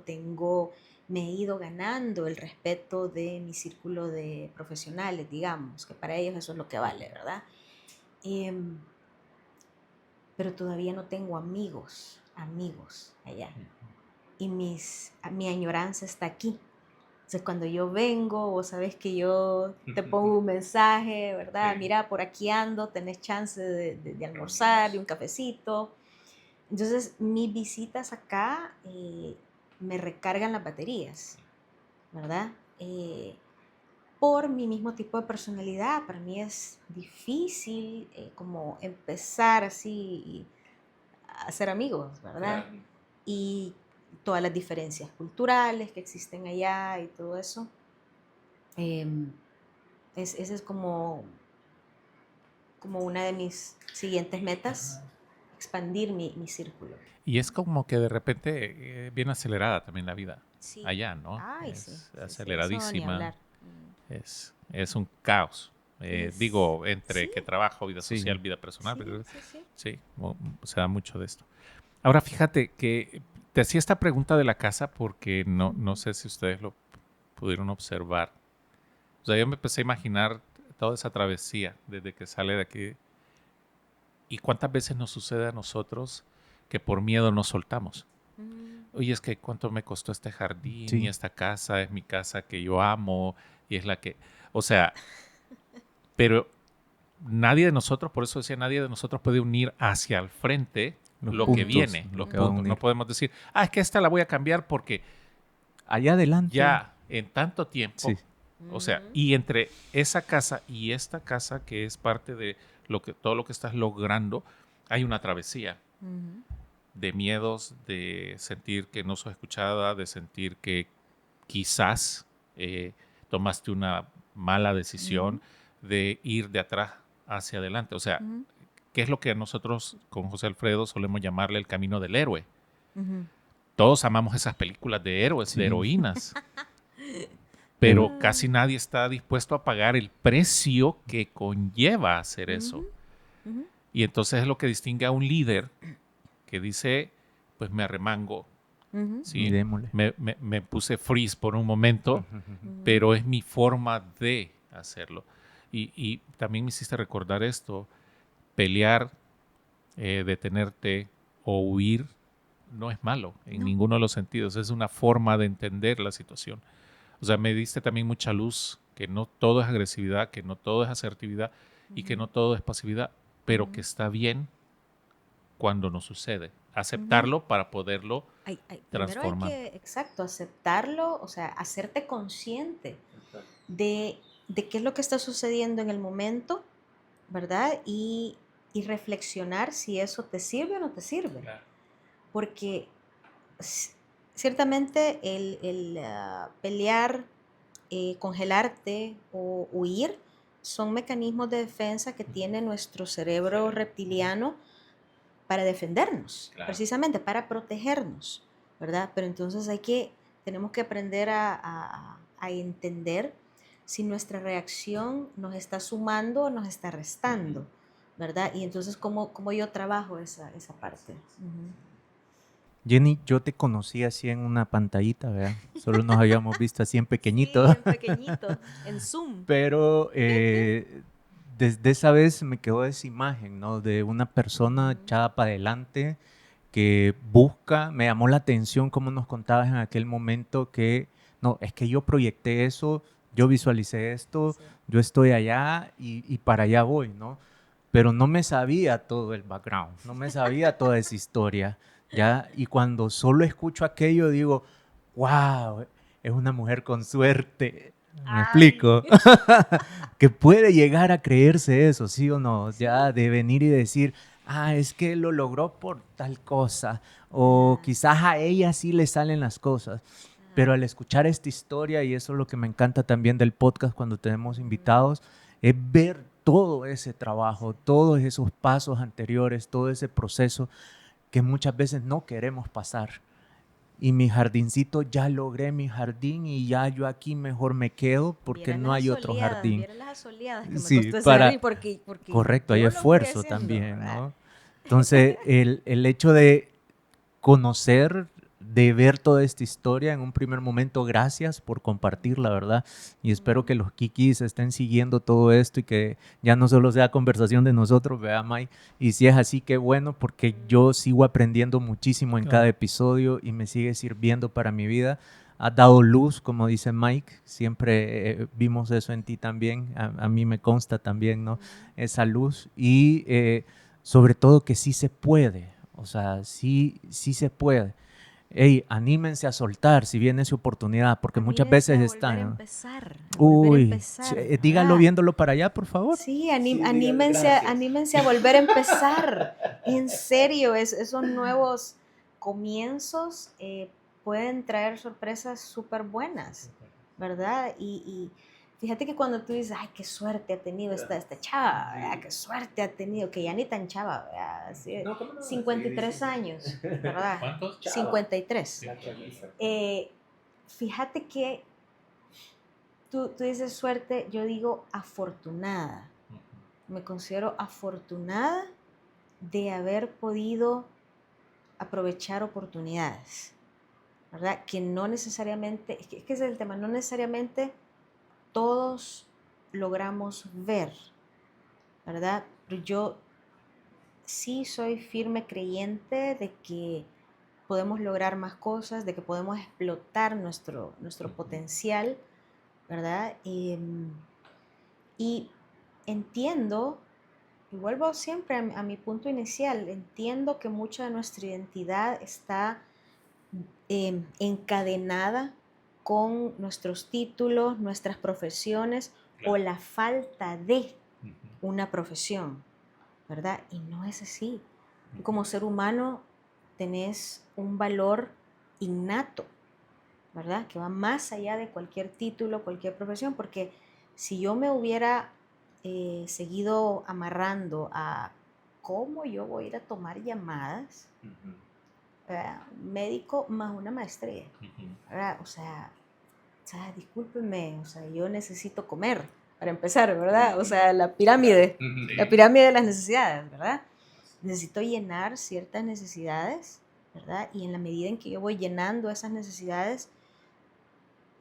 me he ido ganando el respeto de mi círculo de profesionales, digamos, que para ellos eso es lo que vale, ¿verdad? Em, pero todavía no tengo amigos allá. Y mi añoranza está aquí. Entonces, cuando yo vengo, vos sabés que yo te pongo un mensaje, ¿verdad? Sí. Mira, por aquí ando, tenés chance de almorzar, de un cafecito. Entonces, mis visitas acá me recargan las baterías, ¿verdad? Por mi mismo tipo de personalidad. Para mí es difícil como empezar así a ser amigos, ¿verdad? Claro. Y todas las diferencias culturales que existen allá y todo eso. Em, ese es como una de mis siguientes metas, expandir mi círculo. Y es como que de repente bien acelerada también la vida Sí. allá, ¿no? Ay, sí, Es sí, sí, eso ni aceleradísima, hablar. es un caos. Digo, entre Sí, que trabajo, vida social, Sí. vida personal, sí, pero sí, sí. sí, se da mucho de esto. Ahora fíjate que te hacía esta pregunta de la casa porque no sé si ustedes lo pudieron observar. O sea, yo me empecé a imaginar toda esa travesía desde que sale de aquí. ¿Y cuántas veces nos sucede a nosotros que por miedo nos soltamos? Mm, Oye, es que cuánto me costó este jardín y Sí. esta casa es mi casa que yo amo y es la que, o sea, pero nadie de nosotros, por eso decía, nadie de nosotros puede unir hacia el frente Los lo que puntos, viene, lo los que va a puntos. No unir. podemos decir, es que esta la voy a cambiar porque Allá adelante. ya en tanto tiempo, Sí. o sea, y entre esa casa y esta casa, que es parte de todo lo que estás logrando, hay una travesía Ujú. de miedos, de sentir que no sos escuchada, de sentir que quizás tomaste una mala decisión, de ir de atrás hacia adelante. O sea, Ujú. ¿qué es lo que nosotros con José Alfredo solemos llamarle el camino del héroe? Ujú. Todos amamos esas películas de héroes, Sí. de heroínas, pero casi nadie está dispuesto a pagar el precio que conlleva hacer eso. Ujú. Ujú. Y entonces es lo que distingue a un líder que dice, pues me arremango, Ujú. ¿sí? Y démosle. Me puse freeze por un momento, Ujú. pero es mi forma de hacerlo. Y también me hiciste recordar esto, pelear, detenerte o huir no es malo en No. ninguno de los sentidos, es una forma de entender la situación. O sea, me diste también mucha luz, que no todo es agresividad, que no todo es asertividad y que no todo es pasividad, pero que está bien cuando nos sucede. Aceptarlo para poderlo Primero hay transformar. que, exacto, aceptarlo, o sea, hacerte consciente de qué es lo que está sucediendo en el momento, ¿verdad? Y reflexionar si eso te sirve o no te sirve. Claro. Porque ciertamente pelear, congelarte o huir son mecanismos de defensa que tiene nuestro cerebro reptiliano para defendernos, Claro. precisamente para protegernos, ¿verdad? Pero entonces tenemos que aprender a entender si nuestra reacción nos está sumando o nos está restando, ¿verdad? Y entonces, ¿cómo yo trabajo esa parte? Ujú. Jenny, yo te conocí así en una pantallita, ¿verdad? Solo nos habíamos visto así en pequeñito. Sí, en pequeñito, en Zoom. Pero desde esa vez me quedó esa imagen, ¿no? De una persona echada para adelante que busca, me llamó la atención como nos contabas en aquel momento que, no, es que yo proyecté eso, yo visualicé esto, Sí. yo estoy allá y para allá voy, ¿no? Pero no me sabía todo el background, no me sabía toda esa historia, ¿ya? Y cuando solo escucho aquello digo, wow, es una mujer con suerte. ¿Me Ay. explico? Que puede llegar a creerse eso, ¿sí o no? Sí. Ya de venir y decir, es que lo logró por tal cosa, o quizás a ella sí le salen las cosas. Pero al escuchar esta historia, y eso es lo que me encanta también del podcast cuando tenemos invitados, es ver todo ese trabajo, todos esos pasos anteriores, todo ese proceso que muchas veces no queremos pasar. Y mi jardincito, ya logré mi jardín y ya yo aquí mejor me quedo porque no hay otro jardín. Vieran las asoleadas que me Sí, costó ese para, jardín porque correcto, hay yo lo estoy esfuerzo haciendo, también, ¿verdad? ¿no? Entonces, el hecho de conocer, de ver toda esta historia en un primer momento, gracias por compartir, la verdad. Y espero que los Kikis estén siguiendo todo esto y que ya no solo sea conversación de nosotros, vea, May. Y si es así, qué bueno, porque yo sigo aprendiendo muchísimo en cada episodio y me sigue sirviendo para mi vida. Has dado luz, como dice Mike, siempre vimos eso en ti también, a mí me consta también, ¿no? Esa luz y sobre todo que sí se puede, o sea, sí se puede. Ey, anímense a soltar si viene esa oportunidad, porque muchas Anímense veces a están, volver a ¿no? empezar, Uy, dígalo ¿verdad? viéndolo para allá, por favor. Sí, anímense a volver a empezar. En serio, esos nuevos comienzos pueden traer sorpresas súper buenas, ¿verdad? Y fíjate que cuando tú dices, ay, qué suerte ha tenido esta chava, ¿verdad? Qué suerte ha tenido, que ya ni tan chava, ¿verdad? Sí, 53 años, ¿verdad? ¿Cuántos? 53. Fíjate que tú dices suerte, yo digo afortunada. Me considero afortunada de haber podido aprovechar oportunidades, ¿verdad? Que no necesariamente, es que ese es el tema, no necesariamente todos logramos ver, ¿verdad? Pero yo sí soy firme creyente de que podemos lograr más cosas, de que podemos explotar nuestro potencial, ¿verdad? Y entiendo y vuelvo siempre a mi punto inicial. Entiendo que mucha de nuestra identidad está encadenada con nuestros títulos, nuestras profesiones o la falta de una profesión, ¿verdad? Y no es así. Como ser humano tenés un valor innato, ¿verdad? Que va más allá de cualquier título, cualquier profesión, porque si yo me hubiera seguido amarrando a cómo yo voy a ir a tomar llamadas, médico más una maestría, ¿verdad? O sea, discúlpeme, o sea, yo necesito comer, para empezar, ¿verdad? O sea, la pirámide de las necesidades, ¿verdad? Necesito llenar ciertas necesidades, ¿verdad? Y en la medida en que yo voy llenando esas necesidades,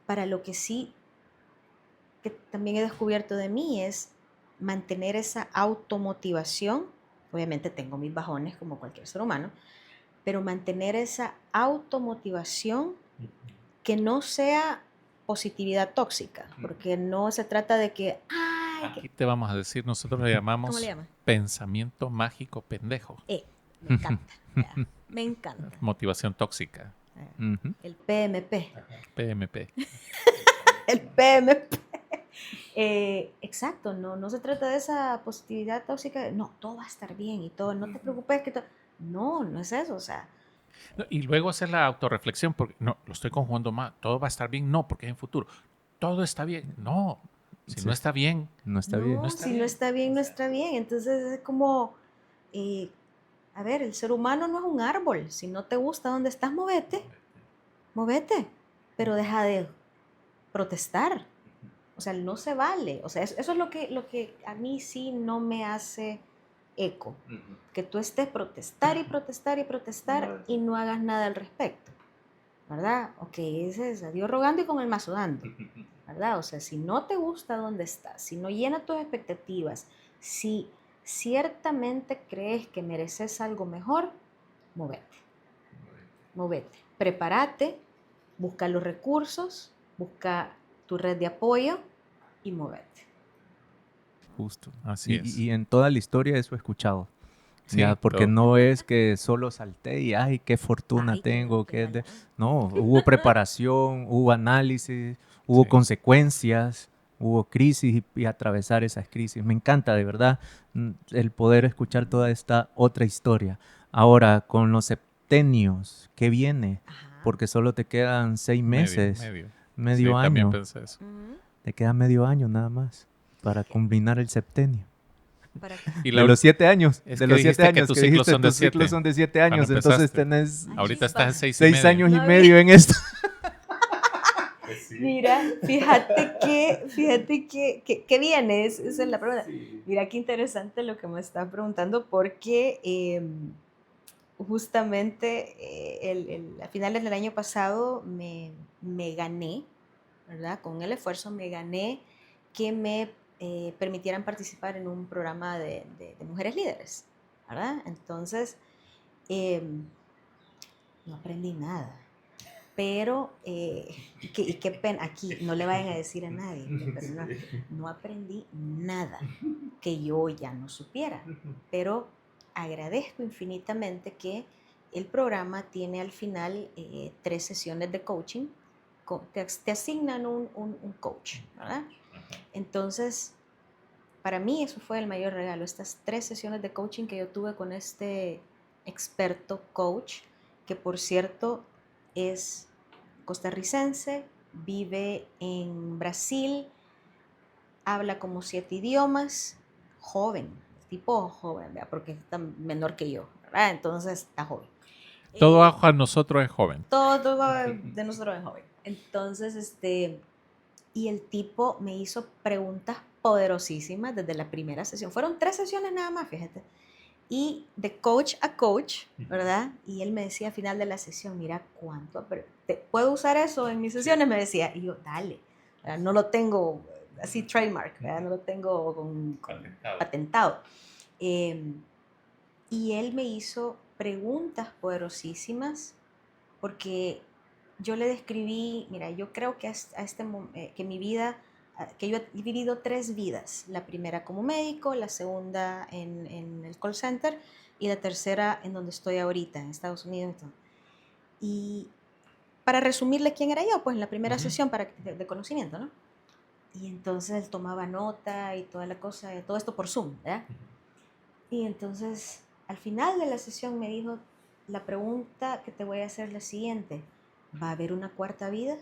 para lo que sí, que también he descubierto de mí, es mantener esa automotivación. Obviamente tengo mis bajones como cualquier ser humano, pero mantener esa automotivación que no sea positividad tóxica, porque no se trata de que, Aquí te vamos a decir, nosotros le ¿cómo llamamos le llaman? pensamiento mágico pendejo. Me encanta, ¿verdad? Me encanta. Motivación tóxica. El PMP. PMP. El PMP. Exacto, no se trata de esa positividad tóxica, no, todo va a estar bien y todo, no te preocupes que todo. No es eso, o sea. No, y luego hacer la autorreflexión, porque no, lo estoy conjugando mal. Todo va a estar bien, no, porque es en futuro. Todo está bien, no. Si Sí. no está bien, No está bien. No, si no está bien, no está bien. Entonces es como, a ver, el ser humano no es un árbol. Si no te gusta donde estás, movete, pero deja de protestar. O sea, no se vale. O sea, eso es lo que a mí sí no me hace eco. Que tú estés protestar y protestar y protestar y no hagas nada al respecto. ¿Verdad? Ok, ese es a Dios rogando y con el mazo dando. ¿Verdad? O sea, si no te gusta donde estás, si no llena tus expectativas, si ciertamente crees que mereces algo mejor, movete. Prepárate, busca los recursos, busca tu red de apoyo y movete. Justo. Así es. Y en toda la historia eso he escuchado. Sí, Ya, porque todo. no es que solo salté y ay, qué fortuna Ay, tengo. qué galán. No, hubo preparación, hubo análisis, hubo Sí. consecuencias, hubo crisis y atravesar esas crisis. Me encanta de verdad el poder escuchar toda esta otra historia. Ahora, con los septenios, ¿qué viene? Ajá. Porque solo te quedan 6 meses, medio Sí, también año. pensé eso. Te queda medio año nada más para culminar el septenio. Para Y De los 7 años. Es De que los 7 dijiste que años. tus Que ciclos dijiste, son de tus ciclos 7. son de 7 años. Cuando Entonces empezaste. tenés Ahorita estás en 6 y 6 medio. años y No, medio en esto. Mira, fíjate que viene, esa es la pregunta. Mira qué interesante lo que me estás preguntando, porque justamente a finales del año pasado me gané, ¿verdad? Con el esfuerzo me gané que me permitieran participar en un programa de mujeres líderes, ¿verdad? Entonces, no aprendí nada. Pero, y qué pena, aquí no le vayan a decir a nadie, pero no aprendí nada que yo ya no supiera. Pero agradezco infinitamente que el programa tiene al final 3 sesiones de coaching. Te asignan un coach, ¿verdad? Entonces, para mí eso fue el mayor regalo, estas 3 sesiones de coaching que yo tuve con este experto coach, que por cierto es costarricense, vive en Brasil, habla como 7 idiomas, joven, tipo joven, ¿verdad? Porque está menor que yo, ¿verdad? Entonces está joven. Todo a nosotros es joven. Todo de nosotros es joven. Entonces, y el tipo me hizo preguntas poderosísimas desde la primera sesión. Fueron 3 sesiones nada más, fíjate. Y de coach a coach, ¿verdad? Y él me decía al final de la sesión, mira, ¿puedo usar eso en mis sesiones? Me decía, y yo, dale, ¿verdad? No lo tengo así trademark, ¿verdad? No lo tengo patentado. Y él me hizo preguntas poderosísimas porque yo le describí, mira, yo creo que que mi vida que yo he vivido 3 vidas. La primera como médico, la segunda en el call center y la tercera en donde estoy ahorita, en Estados Unidos. Y para resumirle quién era yo, pues en la primera sesión de conocimiento, ¿no? Y entonces él tomaba nota y toda la cosa, todo esto por Zoom, ¿verdad? Y entonces al final de la sesión me dijo, la pregunta que te voy a hacer es la siguiente, ¿va a haber una cuarta vida?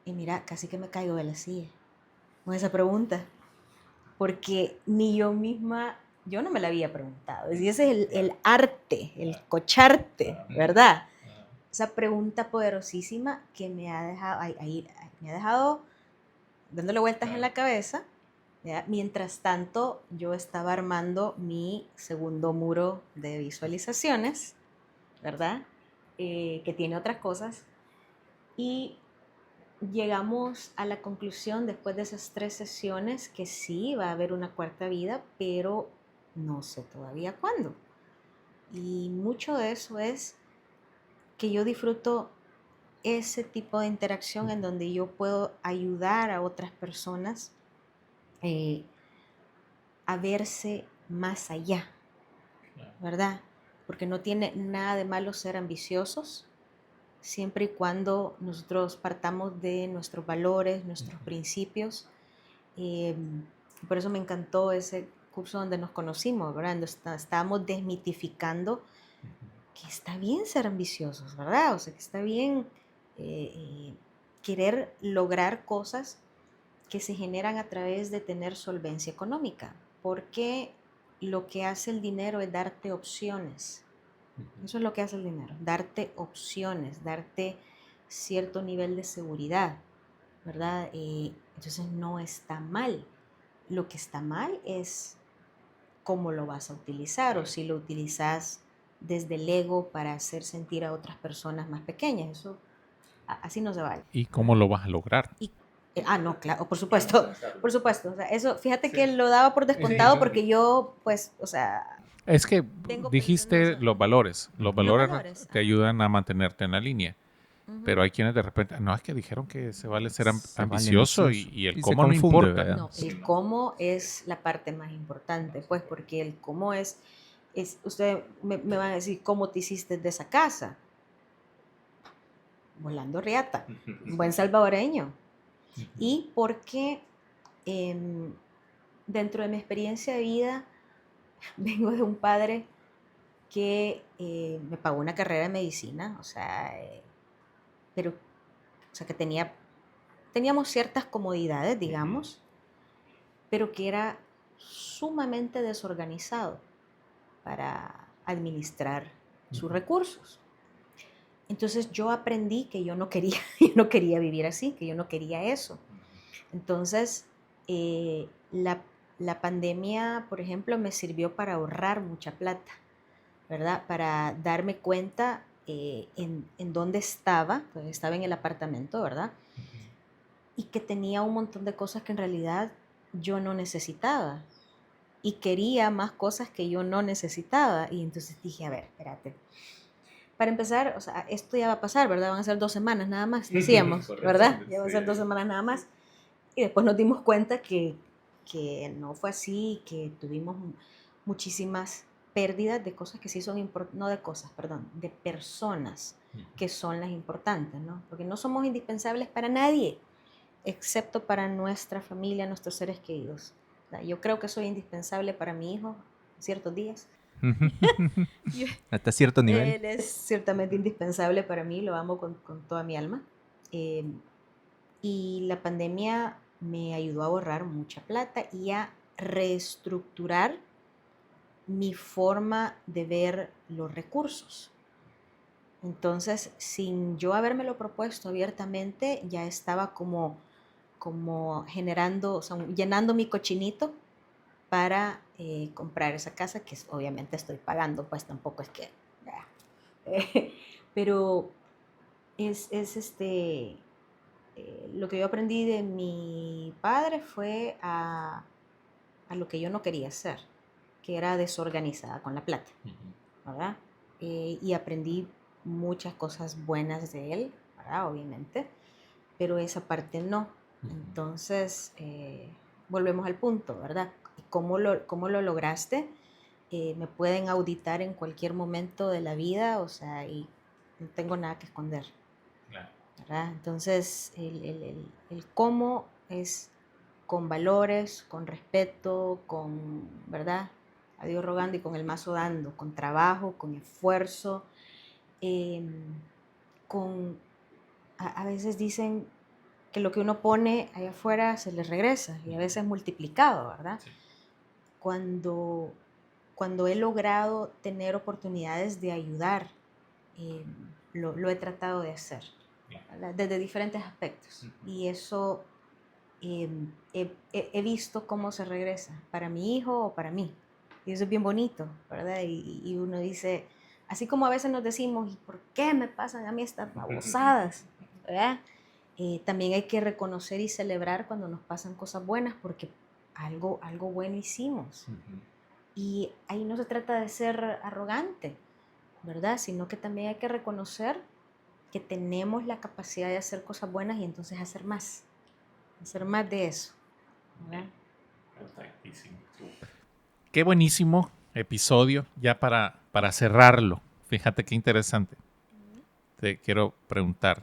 Y mira, casi que me caigo de la silla con esa pregunta, porque ni yo misma, yo no me la había preguntado. Y ese es el arte, el cocharte, ¿verdad? Esa pregunta poderosísima que me ha dejado, me ha dejado dándole vueltas en la cabeza. ¿Ya? Mientras tanto, yo estaba armando mi segundo muro de visualizaciones, ¿verdad? Que tiene otras cosas. Y llegamos a la conclusión después de esas 3 sesiones que sí va a haber una cuarta vida, pero no sé todavía cuándo. Y mucho de eso es que yo disfruto ese tipo de interacción en donde yo puedo ayudar a otras personas a verse más allá, ¿verdad? Porque no tiene nada de malo ser ambiciosos, siempre y cuando nosotros partamos de nuestros valores, nuestros principios. Por eso me encantó ese curso donde nos conocimos, ¿verdad? Donde estábamos desmitificando que está bien ser ambiciosos, ¿verdad? O sea, que está bien querer lograr cosas que se generan a través de tener solvencia económica, porque lo que hace el dinero es darte opciones. Eso es lo que hace el dinero, darte opciones, darte cierto nivel de seguridad, ¿verdad? Entonces no está mal. Lo que está mal es cómo lo vas a utilizar o si lo utilizas desde el ego para hacer sentir a otras personas más pequeñas. Eso así no se vale. ¿Y cómo lo vas a lograr? Y, no, claro, por supuesto, por supuesto. O sea, eso, fíjate que lo daba por descontado porque yo, pues, o sea, Es que tengo dijiste personas, los valores. Los valores valores, te ayudan a mantenerte en la línea. Pero hay quienes de repente, no, es que dijeron que se vale ser Se vale ambicioso y el y se cómo no confunde, importa. ¿verdad? no, el cómo es la parte más importante, pues, porque el cómo usted me va a decir, ¿cómo te hiciste de esa casa? Volando riata, un buen salvadoreño. Y porque dentro de mi experiencia de vida, vengo de un padre que me pagó una carrera de medicina, o sea, pero, o sea, que teníamos ciertas comodidades, digamos, pero que era sumamente desorganizado para administrar sus recursos. Entonces yo aprendí que yo no quería, yo no quería vivir así, que yo no quería eso. Entonces, la pandemia, por ejemplo, me sirvió para ahorrar mucha plata, ¿verdad? Para darme cuenta en dónde estaba, pues estaba en el apartamento, ¿verdad? Y que tenía un montón de cosas que en realidad yo no necesitaba y quería más cosas que yo no necesitaba. Y entonces dije, a ver, espérate. Para empezar, o sea, esto ya va a pasar, ¿verdad? Van a ser 2 semanas nada más, decíamos, ¿verdad? Ya van a ser 2 semanas nada más. Y después nos dimos cuenta que no fue así, que tuvimos muchísimas pérdidas de cosas que sí son importantes, no de cosas, perdón, de personas que son las importantes, ¿no? Porque no somos indispensables para nadie, excepto para nuestra familia, nuestros seres queridos. O sea, yo creo que soy indispensable para mi hijo ciertos días. Hasta cierto nivel. Él es ciertamente indispensable para mí, lo amo con toda mi alma. Y la pandemia me ayudó a ahorrar mucha plata y a reestructurar mi forma de ver los recursos. Entonces, sin yo habérmelo propuesto abiertamente, ya estaba como generando, o sea, llenando mi cochinito para comprar esa casa, que obviamente estoy pagando, pues tampoco es que... pero es lo que yo aprendí de mi padre fue a lo que yo no quería hacer, que era desorganizada con la plata, ¿verdad? Y aprendí muchas cosas buenas de él, ¿verdad? Obviamente, pero esa parte no. Entonces, volvemos al punto, ¿verdad? ¿Cómo lo lograste? Me pueden auditar en cualquier momento de la vida, o sea, y no tengo nada que esconder, Claro. ¿verdad? Entonces, el cómo es con valores, con respeto, con, ¿verdad? A Dios rogando y con el mazo dando, con trabajo, con esfuerzo, eh, a veces dicen que lo que uno pone allá afuera se le regresa y a veces multiplicado, ¿verdad? Sí. Cuando, cuando he logrado tener oportunidades de ayudar, eh, lo he tratado de hacer, ¿verdad? Desde diferentes aspectos. Y eso he visto cómo se regresa para mi hijo o para mí. Y eso es bien bonito, ¿verdad? Y uno dice, así como a veces nos decimos, ¿y por qué me pasan a mí estas babosadas? ¿Verdad? También hay que reconocer y celebrar cuando nos pasan cosas buenas porque algo bueno hicimos. Y ahí no se trata de ser arrogante, ¿verdad? Sino que también hay que reconocer que tenemos la capacidad de hacer cosas buenas y entonces hacer más de eso, ¿verdad? Perfectísimo. Qué buenísimo episodio, ya para cerrarlo. Fíjate qué interesante. Te quiero preguntar,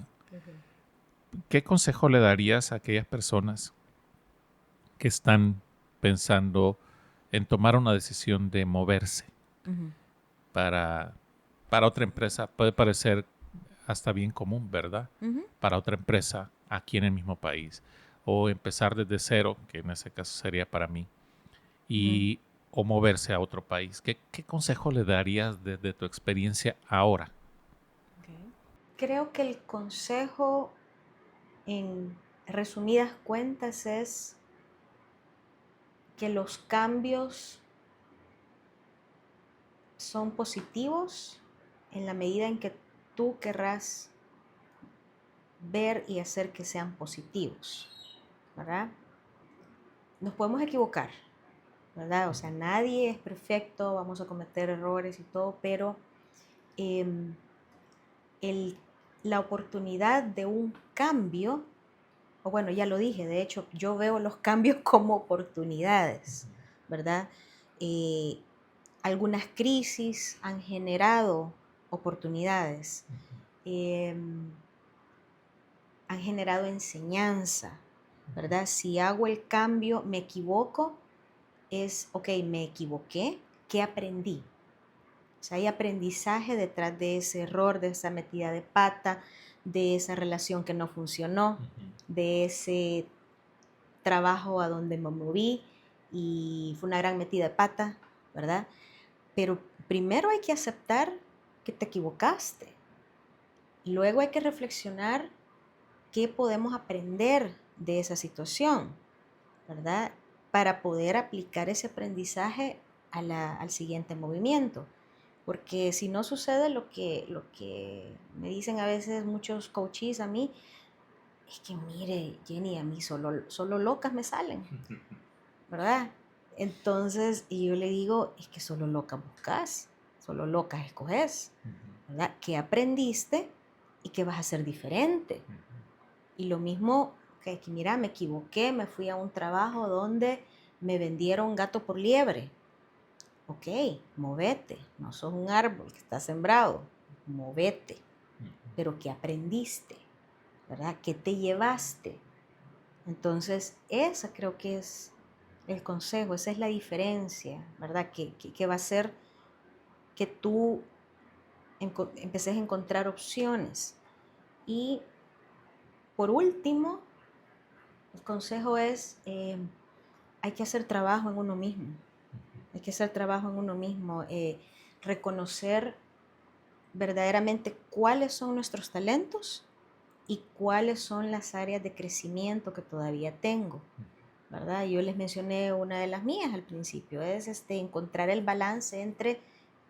¿qué consejo le darías a aquellas personas que están pensando en tomar una decisión de moverse Ujú. para, para otra empresa? Puede parecer hasta bien común, ¿verdad? Ujú. Para otra empresa aquí en el mismo país. O empezar desde cero, que en ese caso sería para mí. Y, o moverse a otro país. ¿Qué consejo le darías desde tu experiencia ahora? Okay. Creo que el consejo, en resumidas cuentas, es que los cambios son positivos en la medida en que tú querrás ver y hacer que sean positivos, ¿verdad? Nos podemos equivocar, ¿verdad? O sea, nadie es perfecto, vamos a cometer errores y todo, pero em, el, la oportunidad de un cambio, o bueno, ya lo dije, de hecho, yo veo los cambios como oportunidades, ¿verdad? Eh, Algunas crisis han generado oportunidades, eh, han generado enseñanza, ¿verdad? Si hago el cambio, me equivoco, es, ok, me equivoqué, ¿qué aprendí? O sea, hay aprendizaje detrás de ese error, de esa metida de pata, de esa relación que no funcionó, de ese trabajo a donde me moví y fue una gran metida de pata, ¿verdad? Pero primero hay que aceptar que te equivocaste. Luego hay que reflexionar qué podemos aprender de esa situación, ¿verdad? Para poder aplicar ese aprendizaje al siguiente movimiento. Porque si no sucede lo que me dicen a veces muchos coaches a mí, es que mire, Jenny, a mí solo locas me salen, ¿verdad? Entonces, y yo le digo, es que solo locas buscas, solo locas escoges, ¿verdad? ¿Qué aprendiste y qué vas a hacer diferente? Y lo mismo que mira, me equivoqué, me fui a un trabajo donde me vendieron gato por liebre. Ok, movete, no sos un árbol que está sembrado, movete. Pero ¿qué aprendiste? ¿Verdad? ¿Qué te llevaste? Entonces, esa creo que es el consejo, esa es la diferencia, ¿verdad? Que va a hacer que tú empeces a encontrar opciones. Y por último, el consejo es, hay que hacer trabajo en uno mismo, hay que hacer trabajo en uno mismo, reconocer verdaderamente cuáles son nuestros talentos y cuáles son las áreas de crecimiento que todavía tengo, ¿verdad? Yo les mencioné una de las mías al principio, es encontrar el balance entre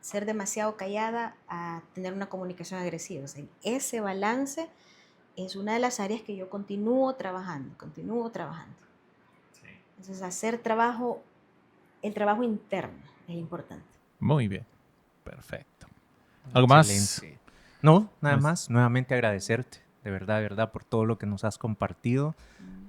ser demasiado callada a tener una comunicación agresiva. O sea, ese balance es una de las áreas que yo continúo trabajando. Sí. Entonces, el trabajo interno es importante. Muy bien, perfecto. ¿Algo más? Excelente. No, nada Pues, más. Nuevamente agradecerte de verdad, por todo lo que nos has compartido.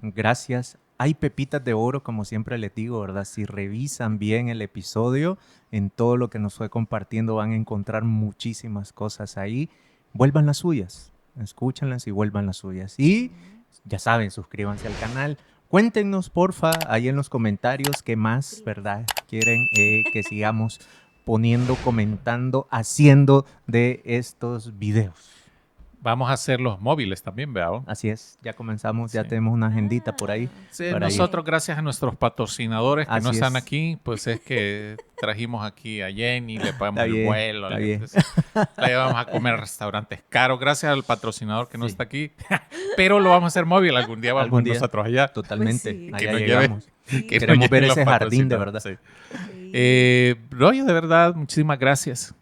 Gracias. Hay pepitas de oro, como siempre les digo, ¿verdad? Si revisan bien el episodio, en todo lo que nos fue compartiendo van a encontrar muchísimas cosas ahí. Vuelvan las suyas, escúchanlas y vuelvan las suyas. Y ya saben, suscríbanse al canal. Cuéntenos, porfa, ahí en los comentarios qué más, ¿verdad? Quieren que sigamos poniendo, comentando, haciendo de estos videos. Vamos a hacer los móviles también, ¿verdad? Así es, ya comenzamos, ya Sí. tenemos una agendita por ahí. Sí, para ir. nosotros, gracias a nuestros patrocinadores que Así no están es. aquí, pues es que trajimos aquí a Jenny, le pagamos Está el bien, vuelo, está bien. la llevamos a comer a restaurantes caros, gracias al patrocinador que no Sí. está aquí. Pero lo vamos a hacer móvil, algún día vamos Algún día. nosotros allá. Totalmente, Pues sí. allá Que nos llegamos. Sí. Que nos Queremos ver lleven los ese jardín de patrocinadores, verdad. sí. Sí. Roger, de verdad, muchísimas gracias.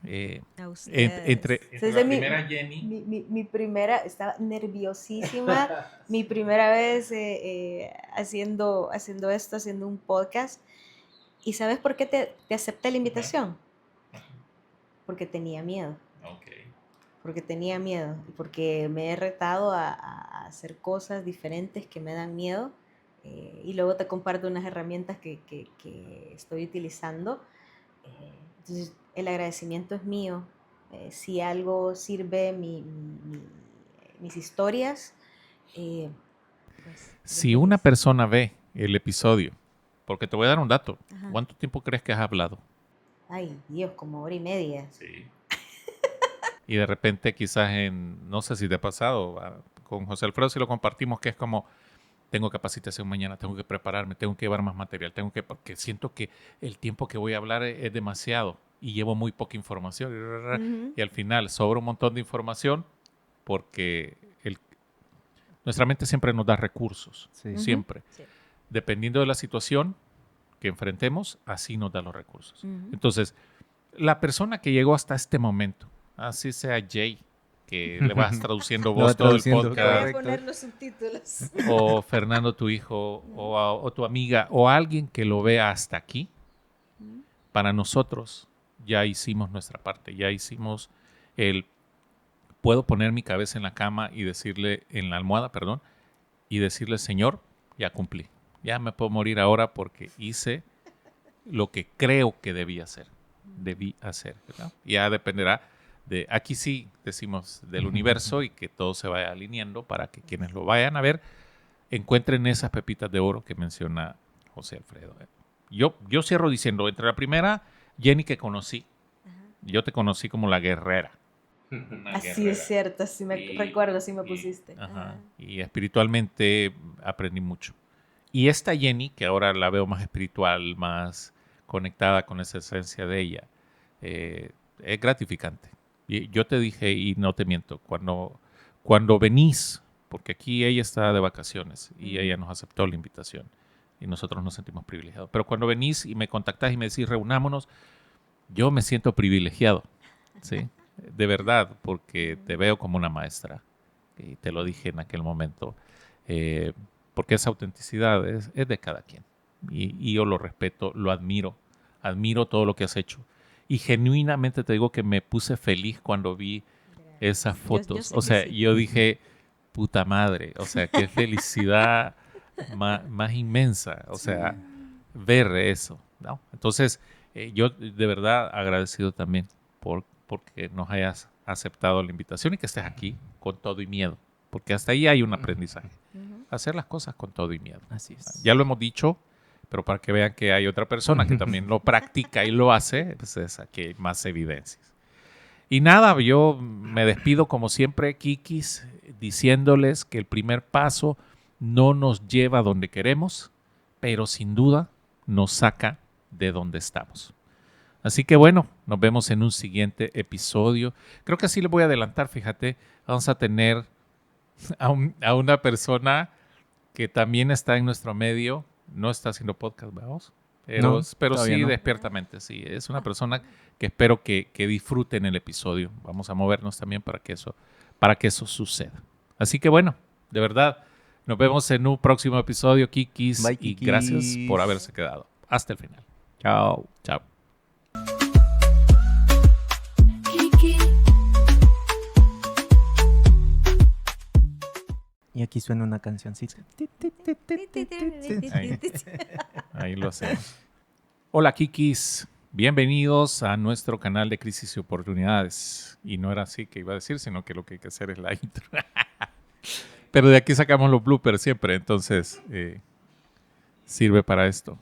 A ustedes. Entre Esa es la mi- primera Jenny. Mi primera, estaba nerviosísima, mi primera vez haciendo esto, haciendo un podcast. ¿Y sabes por qué te acepté la invitación? Porque tenía miedo, y porque me he retado a hacer cosas diferentes que me dan miedo, y luego te comparto unas herramientas que estoy utilizando. Entonces, el agradecimiento es mío. Si algo sirve mis historias, pues, Si yo una feliz. persona ve el episodio, porque te voy a dar un dato, Ajá. ¿cuánto tiempo crees que has hablado? Ay, Dios, como 1 hora y media. Sí. Y de repente quizás no sé si te ha pasado, con José Alfredo si lo compartimos, que es como, tengo capacitación mañana, tengo que prepararme, tengo que llevar más material, porque siento que el tiempo que voy a hablar es demasiado y llevo muy poca información. Ujú. Y al final sobra un montón de información porque nuestra mente siempre nos da recursos, Sí. Ujú. siempre. Sí. Dependiendo de la situación que enfrentemos, así nos da los recursos. Ujú. Entonces, la persona que llegó hasta este momento, así sea Jay, que le vas traduciendo Lo va vos todo el traduciendo, Te voy podcast, a correcto. poner los subtítulos. o Fernando, tu hijo, o tu amiga, o alguien que lo vea hasta aquí, para nosotros ya hicimos nuestra parte, ya hicimos puedo poner mi cabeza en la cama y decirle, en la almohada, perdón, y decirle, Señor, ya cumplí, ya me puedo morir ahora porque hice lo que creo que debí hacer, ¿verdad? Ya dependerá aquí sí decimos del universo y que todo se vaya alineando para que quienes lo vayan a ver encuentren esas pepitas de oro que menciona José Alfredo. Yo cierro diciendo, entre la primera Jenny que conocí, yo te conocí como la guerrera. Una Así guerrera. es cierto, así me Y- recuerdo, así me y- pusiste. ajá, Ajá. y espiritualmente aprendí mucho. Y esta Jenny, que ahora la veo más espiritual, más conectada con esa esencia de ella, es gratificante. Y yo te dije, y no te miento, cuando venís, porque aquí ella está de vacaciones y ella nos aceptó la invitación y nosotros nos sentimos privilegiados, pero cuando venís y me contactás y me decís reunámonos, yo me siento privilegiado, ¿sí? De verdad, porque te veo como una maestra y te lo dije en aquel momento, porque esa autenticidad es de cada quien y yo lo respeto, lo admiro todo lo que has hecho y genuinamente te digo que me puse feliz cuando vi esas Yo fotos. sé O que sea, sí. yo dije, puta madre, o sea, qué felicidad más inmensa, o sea, ver eso, ¿no? Entonces, yo de verdad agradecido también porque nos hayas aceptado la invitación y que estés aquí con todo y miedo, porque hasta ahí hay un aprendizaje, Ujú. hacer las cosas con todo y miedo. Así es. Ya lo hemos dicho, pero para que vean que hay otra persona que también lo practica y lo hace, pues es aquí hay más evidencias. Y nada, yo me despido como siempre, Kikis, diciéndoles que el primer paso no nos lleva a donde queremos, pero sin duda nos saca de donde estamos. Así que bueno, nos vemos en un siguiente episodio. Creo que así le voy a adelantar, fíjate, vamos a tener a una persona que también está en nuestro medio, no está haciendo podcast, vamos, pero todavía sí no. despiertamente, sí, es una persona que espero que disfruten el episodio. Vamos a movernos también para que eso suceda. Así que bueno, de verdad, nos vemos en un próximo episodio, Kikis, Bye, y Kikis. gracias por haberse quedado. Hasta el final. Chao. Chao. Y aquí suena una cancioncita. Ahí lo hacemos. Hola, Kikis. Bienvenidos a nuestro canal de Crisis y Oportunidades. Y no era así que iba a decir, sino que lo que hay que hacer es la intro. Pero de aquí sacamos los bloopers siempre, entonces sirve para esto.